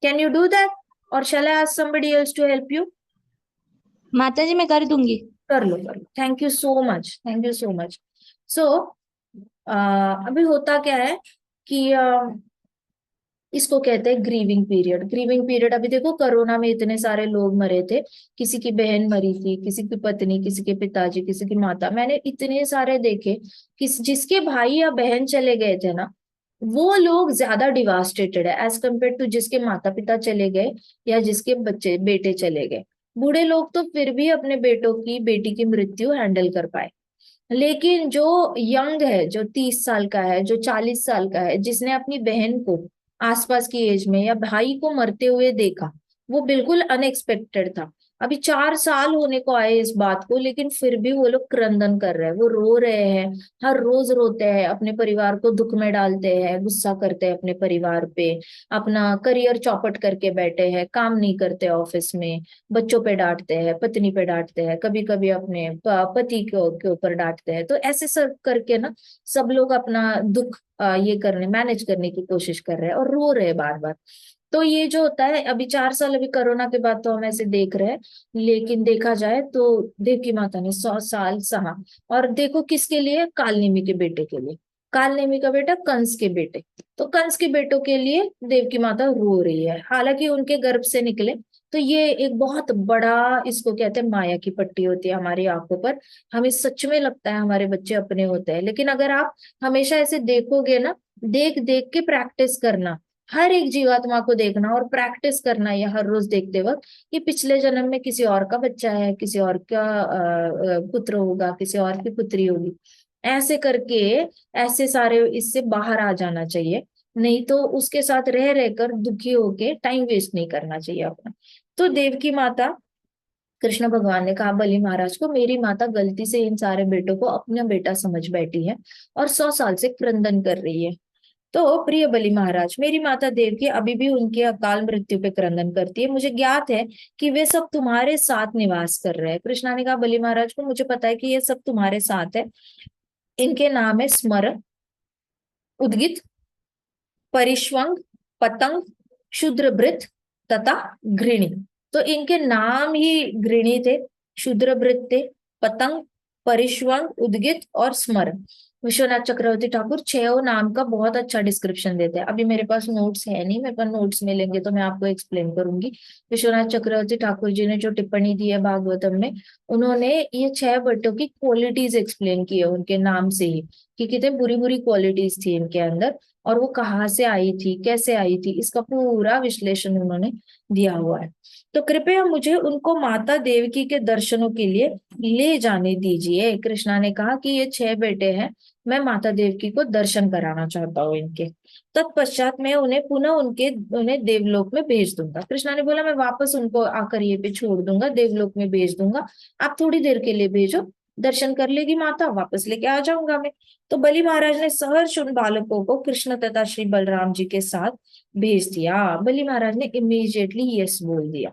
Can you do that? Or shall I ask somebody else to help you? माता जी मैं कर दूंगी। कर लो कर लो। Thank you so much, thank you so much. So अभी होता क्या है कि इसको कहते हैं ग्रीविंग पीरियड। ग्रीविंग पीरियड, अभी देखो कोरोना में इतने सारे लोग मरे थे, किसी की बहन मरी थी, किसी की पत्नी, किसी के पिताजी, किसी की माता, मैंने इतने सारे देखे कि जिसके भाई या बहन चले गए थे ना, वो लोग ज्यादा डिवास्टेटेड है एज कम्पेयर टू जिसके माता पिता चले गए या जिसके बच्चे बेटे चले गए। बूढ़े लोग तो फिर भी अपने बेटों की बेटी की मृत्यु हैंडल कर पाए, लेकिन जो यंग है, जो 30 साल का है, जो 40 साल का है, जिसने अपनी बहन को आसपास की एज में या भाई को मरते हुए देखा, वो बिल्कुल अनएक्सपेक्टेड था। अभी 4 साल होने को आए इस बात को, लेकिन फिर भी वो लोग क्रंदन कर रहे हैं, वो रो रहे हैं, हर रोज रोते हैं, अपने परिवार को दुख में डालते हैं, गुस्सा करते हैं अपने परिवार पे, अपना करियर चौपट करके बैठे हैं, काम नहीं करते ऑफिस में, बच्चों पे डांटते हैं, पत्नी पे डांटते हैं, कभी कभी अपने पति के ऊपर डांटते हैं। तो ऐसे सब करके ना सब लोग अपना दुख ये करने मैनेज करने की कोशिश कर रहे हैं और रो रहे हैं बार बार। तो ये जो होता है, अभी 4 साल, अभी कोरोना के बाद तो हम ऐसे देख रहे हैं, लेकिन देखा जाए तो देवकी माता ने 100 साल सहा। और देखो किसके लिए? कालनेमी के बेटे के लिए। कालनेमी का बेटा कंस के बेटे, तो कंस के बेटों के लिए देवकी माता रो रही है, हालांकि उनके गर्भ से निकले। तो ये एक बहुत बड़ा, इसको कहते हैं माया की पट्टी होती है हमारी आंखों पर। हमें सच में लगता है हमारे बच्चे अपने होते हैं, लेकिन अगर आप हमेशा ऐसे देखोगे ना, देख देख के प्रैक्टिस करना, हर एक जीवात्मा को देखना और प्रैक्टिस करना, ये हर रोज देखते वक्त, ये पिछले जन्म में किसी और का बच्चा है, किसी और का पुत्र होगा, किसी और की पुत्री होगी, ऐसे करके ऐसे सारे इससे बाहर आ जाना चाहिए। नहीं तो उसके साथ रह रहकर दुखी होके टाइम वेस्ट नहीं करना चाहिए अपना। तो देवकी माता, कृष्ण भगवान ने कहा बलि महाराज को, मेरी माता गलती से इन सारे बेटों को अपना बेटा समझ बैठी है और 100 साल से क्रंदन कर रही है। तो प्रिय बलि महाराज, मेरी माता देवकी अभी भी उनकी अकाल मृत्यु पे क्रंदन करती है। मुझे ज्ञात है कि वे सब तुम्हारे साथ निवास कर रहे हैं। कृष्णा ने कहा बलि महाराज को, मुझे पता है कि ये सब तुम्हारे साथ है। इनके नाम है स्मर, उद्गित, परिश्वंग, पतंग, क्षुद्रभृत तथा घृणी। तो इनके नाम ही घृणी थे, क्षुद्रभृत थे, पतंग, परिश्वंग, उद्गित और स्मर। विश्वनाथ चक्रवर्ती ठाकुर छह नाम का बहुत अच्छा डिस्क्रिप्शन देते हैं। अभी मेरे पास नोट्स है नहीं, मेरे पास नोट्स मिलेंगे तो मैं आपको एक्सप्लेन करूंगी। विश्वनाथ चक्रवर्ती ठाकुर जी ने जो टिप्पणी दी है भागवतम में, उन्होंने ये 6 बटों की क्वालिटीज एक्सप्लेन की है उनके नाम से ही, कि कितने बुरी बुरी क्वालिटीज थी इनके अंदर और वो कहाँ से आई थी, कैसे आई थी, इसका पूरा विश्लेषण उन्होंने दिया हुआ है। तो कृपया मुझे उनको माता देवकी के दर्शनों के लिए ले जाने दीजिए। कृष्णा ने कहा कि ये 6 बेटे हैं, मैं माता देवकी को दर्शन कराना चाहता हूँ इनके। तत्पश्चात मैं उन्हें पुनः उन्हें देवलोक में भेज दूंगा। कृष्णा ने बोला मैं वापस उनको आकर ये पे छोड़ दूंगा, देवलोक में भेज दूंगा, आप थोड़ी देर के लिए भेजो, दर्शन कर लेगी माता, वापस लेके आ जाऊंगा मैं। तो बलि महाराज ने सहर्ष उन बालकों को कृष्ण तथा श्री बलराम जी के साथ भेज दिया। बलि महाराज ने इमीडिएटली यस बोल दिया।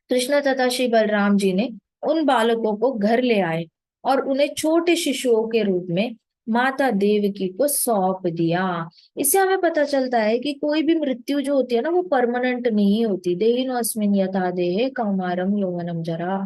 कृष्ण तथा श्री बलराम जी ने उन बालकों को घर ले आए और उन्हें छोटे शिशुओं के रूप में माता देवकी को सौंप दिया। इससे हमें पता चलता है कि कोई भी मृत्यु जो होती है ना, वो परमानेंट नहीं होती। देहिनोऽस्मिन् यथा देहे कौमारम यौवनम जरा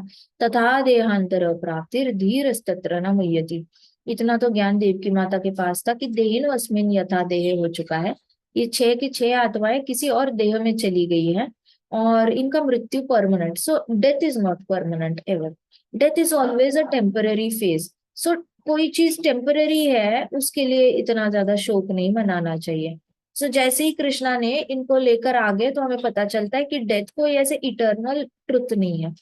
तथा देहांतर प्राप्तिर धीरस्तत्र न मुह्यति। इतना तो ज्ञान देवकी माता के पास था कि देहिनोऽस्मिन् यथा देहे हो चुका है, ये 6 की 6 आत्माएं किसी और देह में चली गई है और इनका मृत्यु permanent. So death is not permanent ever, death is always a temporary phase. So कोई चीज टेम्पररी है उसके लिए इतना ज्यादा शोक नहीं मनाना चाहिए। सो जैसे ही कृष्णा ने इनको लेकर आ गए तो हमें पता चलता है कि डेथ कोई ऐसे इटर्नल ट्रुथ नहीं है।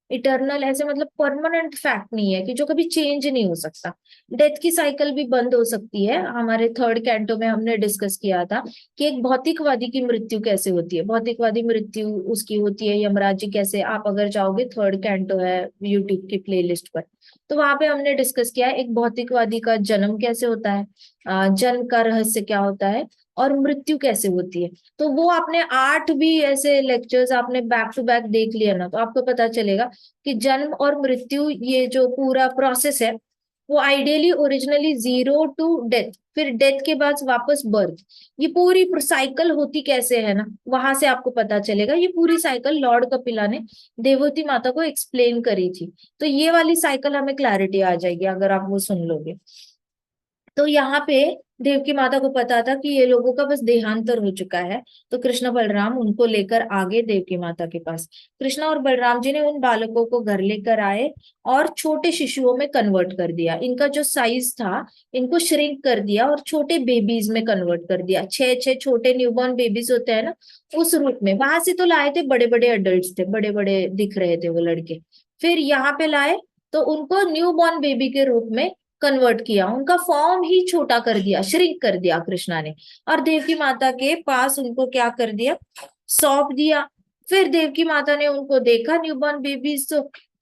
इटर्नल ऐसे मतलब परमानेंट फैक्ट नहीं है कि जो कभी चेंज नहीं हो सकता। डेथ की साइकिल भी बंद हो सकती है। हमारे थर्ड कैंटो में हमने डिस्कस किया था कि एक भौतिकवादी की मृत्यु कैसे होती है। भौतिकवादी मृत्यु उसकी होती है यमराज जी कैसे, आप अगर जाओगे थर्ड कैंटो है यूट्यूब की प्लेलिस्ट पर, तो वहां पे हमने डिस्कस किया है एक भौतिकवादी का जन्म कैसे होता है, जन्म का रहस्य क्या होता है, और मृत्यु कैसे होती है। तो वो आपने 8 भी ऐसे लेक्चर्स आपने बैक टू बैक देख लिया ना, तो आपको पता चलेगा कि जन्म और मृत्यु ये जो पूरा प्रोसेस है वो आइडियली ओरिजिनली 0 to डेथ, फिर डेथ के बाद वापस बर्थ, ये पूरी साइकिल होती कैसे है ना, वहां से आपको पता चलेगा। ये पूरी साइकिल लॉर्ड कपिला ने देवहूति माता को एक्सप्लेन करी थी। तो ये वाली साइकिल हमें क्लैरिटी आ जाएगी अगर आप वो सुन लोगे। तो यहाँ पे देवकी माता को पता था कि ये लोगों का बस देहांतर हो चुका है, तो कृष्ण बलराम उनको लेकर आगे देवकी माता के पास। कृष्णा और बलराम जी ने उन बालकों को घर लेकर आए और छोटे शिशुओं में कन्वर्ट कर दिया। इनका जो साइज था इनको श्रिंक कर दिया और छोटे बेबीज में कन्वर्ट कर दिया। 6 6 छोटे न्यूबॉर्न बेबीज होते हैं ना, उस रूप में। वहां से तो लाए थे बड़े बड़े अडल्ट थे, बड़े बड़े दिख रहे थे वो लड़के, फिर यहाँ पे लाए तो उनको न्यूबॉर्न बेबी के रूप में कन्वर्ट किया, उनका फॉर्म ही छोटा कर दिया, श्रिंक कर दिया कृष्णा ने, और देवकी माता के पास उनको क्या कर दिया, सौंप दिया। फिर देवकी माता ने उनको देखा न्यूबॉर्न बेबीज,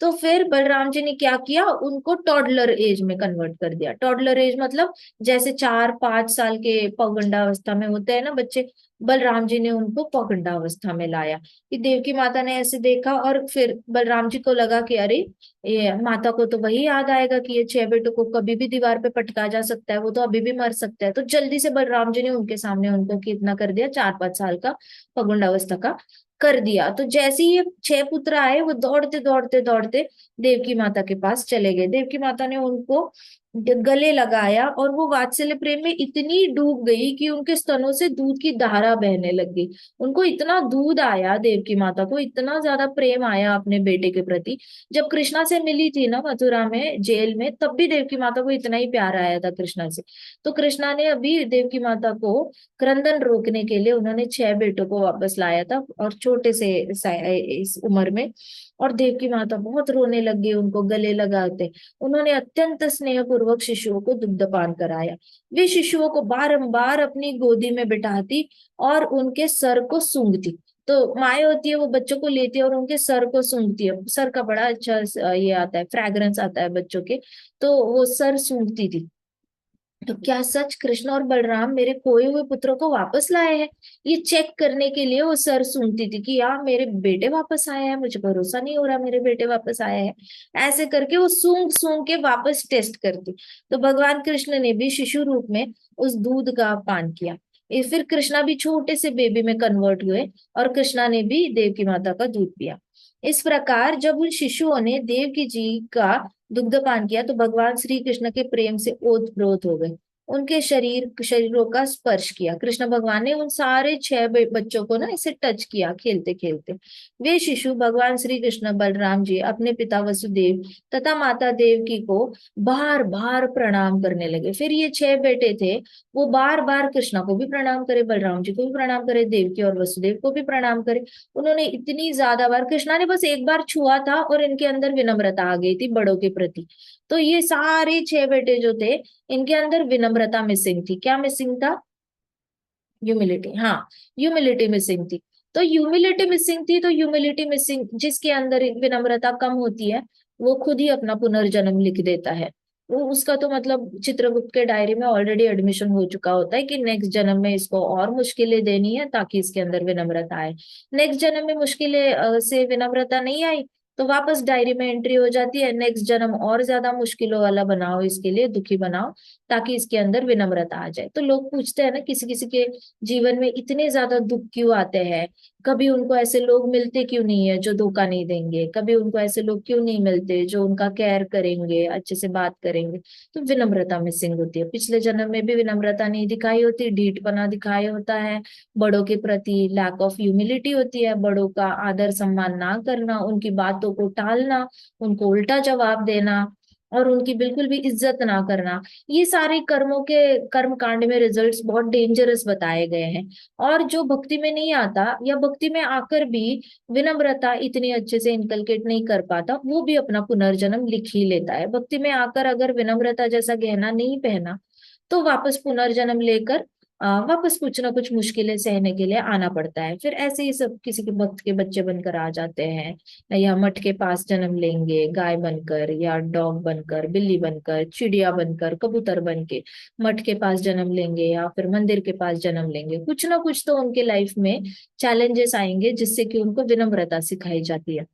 तो फिर बलराम जी ने क्या किया, उनको टॉडलर एज में कन्वर्ट कर दिया। टॉडलर एज मतलब जैसे 4 5 साल के पौगंडावस्था में होते हैं ना बच्चे, बलराम जी ने उनको पौगंडावस्था में लाया। कि देवकी माता ने ऐसे देखा और फिर बलराम जी को लगा कि अरे ये माता को तो वही याद आएगा कि ये 6 बेटों को कभी भी दीवार पे पटका जा सकता है, वो तो अभी भी मर सकता है। तो जल्दी से बलराम जी ने उनके सामने उनको कितना कर दिया, 4 5 साल का पगुंडावस्था का कर दिया। तो जैसे ही ये 6 पुत्र आए वो दौड़ते दौड़ते दौड़ते देवकी माता के पास चले गए। देवकी माता ने उनको गले लगाया और वो वात्सल्य प्रेम में इतनी डूब गई कि उनके स्तनों से दूध की धारा बहने लग गई। उनको इतना दूध आया, देवकी माता को इतना ज्यादा प्रेम आया अपने बेटे के प्रति। जब कृष्णा से मिली थी ना मथुरा में जेल में, तब भी देवकी माता को इतना ही प्यार आया था कृष्णा से। तो कृष्णा ने अभी देवकी माता को क्रंदन रोकने के लिए उन्होंने 6 बेटों को वापस लाया था, और छोटे से इस उम्र में। और देवकी माता बहुत रोने लग गई उनको गले लगाते। उन्होंने अत्यंत स्नेह पूर्वक शिशुओं को दुग्धपान कराया। वे शिशुओं को बारंबार अपनी गोदी में बिठाती और उनके सर को सूंघती। तो माए होती है वो बच्चों को लेती है और उनके सर को सूंघती है। सर का बड़ा अच्छा ये आता है, फ्रेग्रेंस आता है बच्चों के, तो वो सर सूंघती थी। तो क्या सच कृष्ण और बलराम मेरे खोए हुए पुत्रों को वापस लाए हैं? ये चेक करने के लिए वो सर सूंघती थी कि यार मेरे बेटे वापस आए हैं, मुझे भरोसा नहीं हो रहा मेरे बेटे वापस आए हैं। ऐसे करके वो सूंघ सूंघ के वापस टेस्ट करती। तो भगवान कृष्ण ने भी शिशु रूप में उस दूध का पान किया। फिर कृष्णा भी छोटे से बेबी में कन्वर्ट हुए और कृष्णा ने भी देवकी माता का दूध पिया। इस प्रकार जब उन शिशुओं ने देवकी जी का दुग्धपान किया तो भगवान श्री कृष्ण के प्रेम से ओतप्रोत हो गए। उनके शरीरों का स्पर्श किया। कृष्ण भगवान ने उन सारे 6 बच्चों को ना इसे टच किया खेलते खेलते। वे शिशु भगवान श्री कृष्ण बलराम जी अपने पिता वसुदेव तथा माता देवकी को बार बार प्रणाम करने लगे। फिर ये 6 बेटे थे, वो बार बार कृष्ण को भी प्रणाम करे, बलराम जी को भी प्रणाम करे, देवकी और वसुदेव को भी प्रणाम करे। उन्होंने इतनी ज्यादा बार, कृष्णा ने बस एक बार छुआ था और इनके अंदर विनम्रता आ गई थी बड़ों के प्रति। तो ये सारे 6 बेटे जो थे इनके अंदर विनम्रता मिसिंग थी। क्या मिसिंग था? ह्यूमिलिटी, हाँ, ह्यूमिलिटी मिसिंग थी। तो ह्यूमिलिटी मिसिंग थी, तो ह्यूमिलिटी मिसिंग जिसके अंदर विनम्रता कम होती है वो खुद ही अपना पुनर्जन्म लिख देता है। वो उसका तो मतलब चित्रगुप्त के डायरी में ऑलरेडी एडमिशन हो चुका होता है कि नेक्स्ट जन्म में इसको और मुश्किलें देनी है ताकि इसके अंदर विनम्रता आए। नेक्स्ट जन्म में मुश्किलें से विनम्रता नहीं आई तो वापस डायरी में एंट्री हो जाती है, नेक्स्ट जन्म और ज्यादा मुश्किलों वाला बनाओ, इसके लिए दुखी बनाओ ताकि इसके अंदर विनम्रता आ जाए। तो लोग पूछते हैं ना किसी किसी के जीवन में इतने ज्यादा दुख क्यों आते हैं, कभी उनको ऐसे लोग मिलते क्यों नहीं है जो धोखा नहीं देंगे, कभी उनको ऐसे लोग क्यों नहीं मिलते जो उनका केयर करेंगे, अच्छे से बात करेंगे। तो विनम्रता मिसिंग होती है। पिछले जन्म में भी विनम्रता नहीं दिखाई होती, ढीठपना दिखाई होता है, बड़ों के प्रति लैक ऑफ ह्यूमिलिटी होती है, बड़ों का आदर सम्मान ना करना, उनकी बातों को टालना, उनको उल्टा जवाब देना, और उनकी बिल्कुल भी इज्जत ना करना, ये सारे कर्मों के कर्म कांड में रिजल्ट्स बहुत डेंजरस बताए गए हैं। और जो भक्ति में नहीं आता या भक्ति में आकर भी विनम्रता इतनी अच्छे से इनकलकेट नहीं कर पाता, वो भी अपना पुनर्जन्म लिख ही लेता है। भक्ति में आकर अगर विनम्रता जैसा गहना नहीं पहना तो वापस पुनर्जन्म लेकर वापस कुछ ना कुछ मुश्किलें सहने के लिए आना पड़ता है। फिर ऐसे ही सब किसी के भक्त के बच्चे बनकर आ जाते हैं, या मठ के पास जन्म लेंगे गाय बनकर, या डॉग बनकर, बिल्ली बनकर, चिड़िया बनकर, कबूतर बन के मठ के पास जन्म लेंगे, या फिर मंदिर के पास जन्म लेंगे। कुछ ना कुछ तो उनके लाइफ में चैलेंजेस आएंगे जिससे कि उनको विनम्रता सिखाई जाती है।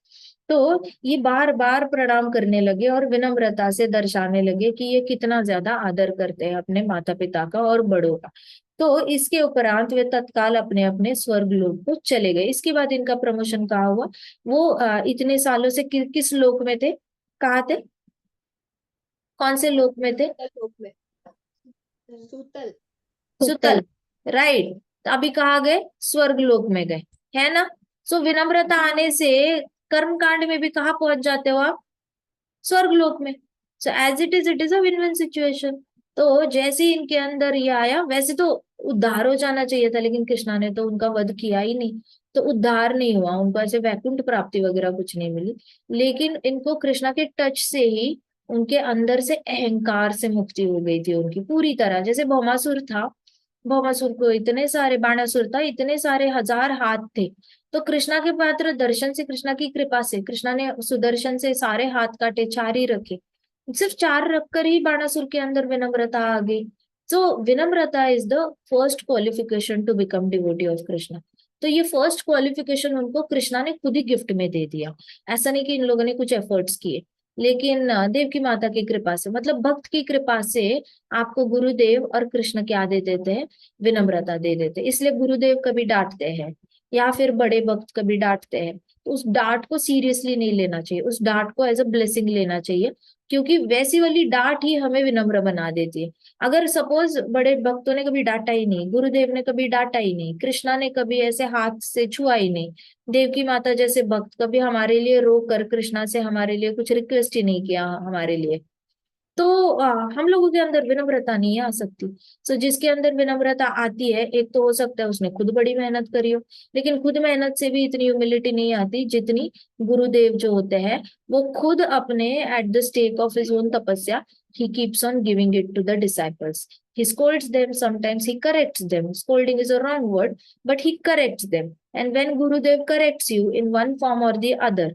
तो ये बार बार प्रणाम करने लगे और विनम्रता से दर्शाने लगे कि ये कितना ज्यादा आदर करते हैं अपने माता पिता का और बड़ों का। तो इसके उपरांत वे तत्काल अपने अपने स्वर्ग लोक को चले गए। इसके बाद इनका प्रमोशन कहाँ हुआ? वो इतने सालों से किस लोक में थे, कहाँ थे, कौन से लोक में थे? लोक में सूतल। सुतल, राइट। अभी कहाँ गए? स्वर्ग लोक में गए, है ना। सो विनम्रता आने से कर्म कांड में भी कहाँ पहुंच जाते हो आप? स्वर्ग लोक में। So as it is a win win situation. तो जैसे ही इनके अंदर ये आया, वैसे तो उद्धार हो जाना चाहिए था, लेकिन कृष्णा ने तो उनका वध किया ही नहीं, तो उद्धार नहीं हुआ उनको, ऐसे वैकुंठ प्राप्ति वगैरह कुछ नहीं मिली। लेकिन इनको कृष्णा के टच से ही उनके अंदर से अहंकार से मुक्ति हो गई थी उनकी पूरी तरह। जैसे भौमासुर था, भौमासुर को इतने सारे, बाणासुर था, इतने सारे हजार हाथ थे, तो कृष्णा के पात्र दर्शन से, कृष्णा की कृपा से, कृष्णा ने सुदर्शन से सारे हाथ काटे, चार ही रखे, सिर्फ चार रखकर ही बाणासुर के अंदर विनम्रता आ गई। सो विनम्रता is the first qualification to become devotee of Krishna. तो ये फर्स्ट क्वालिफिकेशन उनको कृष्णा ने खुद ही गिफ्ट में दे दिया। ऐसा नहीं कि इन लोगों ने कुछ एफर्ट्स किए, लेकिन देव की माता की कृपा से, मतलब भक्त की कृपा से आपको गुरुदेव और कृष्ण क्या दे देते हैं? विनम्रता दे देते हैं। इसलिए गुरुदेव कभी डांटते हैं या फिर बड़े भक्त कभी डांटते हैं, तो उस डांट को सीरियसली नहीं लेना चाहिए, उस डांट को एज अ ब्लेसिंग लेना चाहिए, क्योंकि वैसी वाली डांट ही हमें विनम्र बना देती है। अगर सपोज बड़े भक्तों ने कभी डांटा ही नहीं, गुरुदेव ने कभी डांटा ही नहीं, कृष्णा ने कभी ऐसे हाथ से छुआ ही नहीं, देव की माता जैसे भक्त कभी हमारे लिए रो कर कृष्णा से हमारे लिए कुछ रिक्वेस्ट ही नहीं किया हमारे लिए, तो हम लोगों के अंदर विनम्रता नहीं आ सकती। सो जिसके अंदर विनम्रता आती है, एक तो हो सकता है उसने खुद बड़ी मेहनत करी हो, लेकिन खुद मेहनत से भी इतनी ह्यूमिलिटी नहीं आती जितनी गुरुदेव जो होते हैं वो खुद अपने at the stake of his own तपस्या, he keeps on giving it to the disciples. He scolds them, sometimes he corrects them. Scolding is a wrong word, but he corrects them. And when Gurudev corrects you in one form or the other,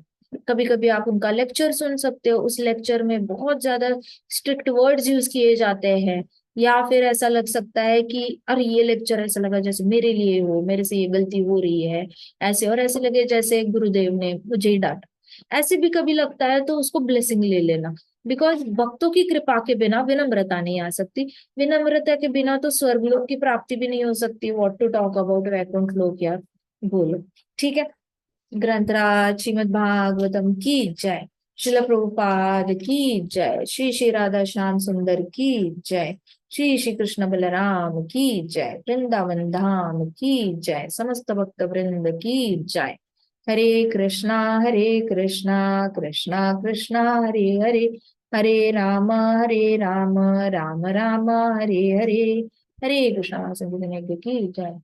कभी कभी आप उनका lecture सुन सकते हो, उस lecture में बहुत ज्यादा स्ट्रिक्ट वर्ड्स यूज किए जाते हैं, या फिर ऐसा लग सकता है कि अरे ये लेक्चर ऐसा लगा जैसे मेरे लिए हो, मेरे से ये गलती हो रही है, ऐसे और ऐसे लगे जैसे गुरुदेव ने मुझे ही डांटा, ऐसे भी कभी लगता है, तो उसको ब्लेसिंग ले लेना। बिकॉज भक्तों की कृपा के बिना विनम्रता नहीं आ सकती, विनम्रता के बिना तो स्वर्गलोक की प्राप्ति भी नहीं हो सकती, what to talk about Vaikuntha लोक यार, बोलो। ठीक है, ग्रंथराज श्रीमद् भागवतम की जय, श्रील प्रभुपाद की जय, श्री श्री राधा श्याम सुंदर की जय, श्री श्री कृष्ण बलराम की जय, वृंदावन धाम की जय, समस्त भक्त वृंद की जय। हरे कृष्णा कृष्णा कृष्णा हरे हरे, हरे राम राम राम हरे हरे, हरे कृष्णा। संगीत की जय।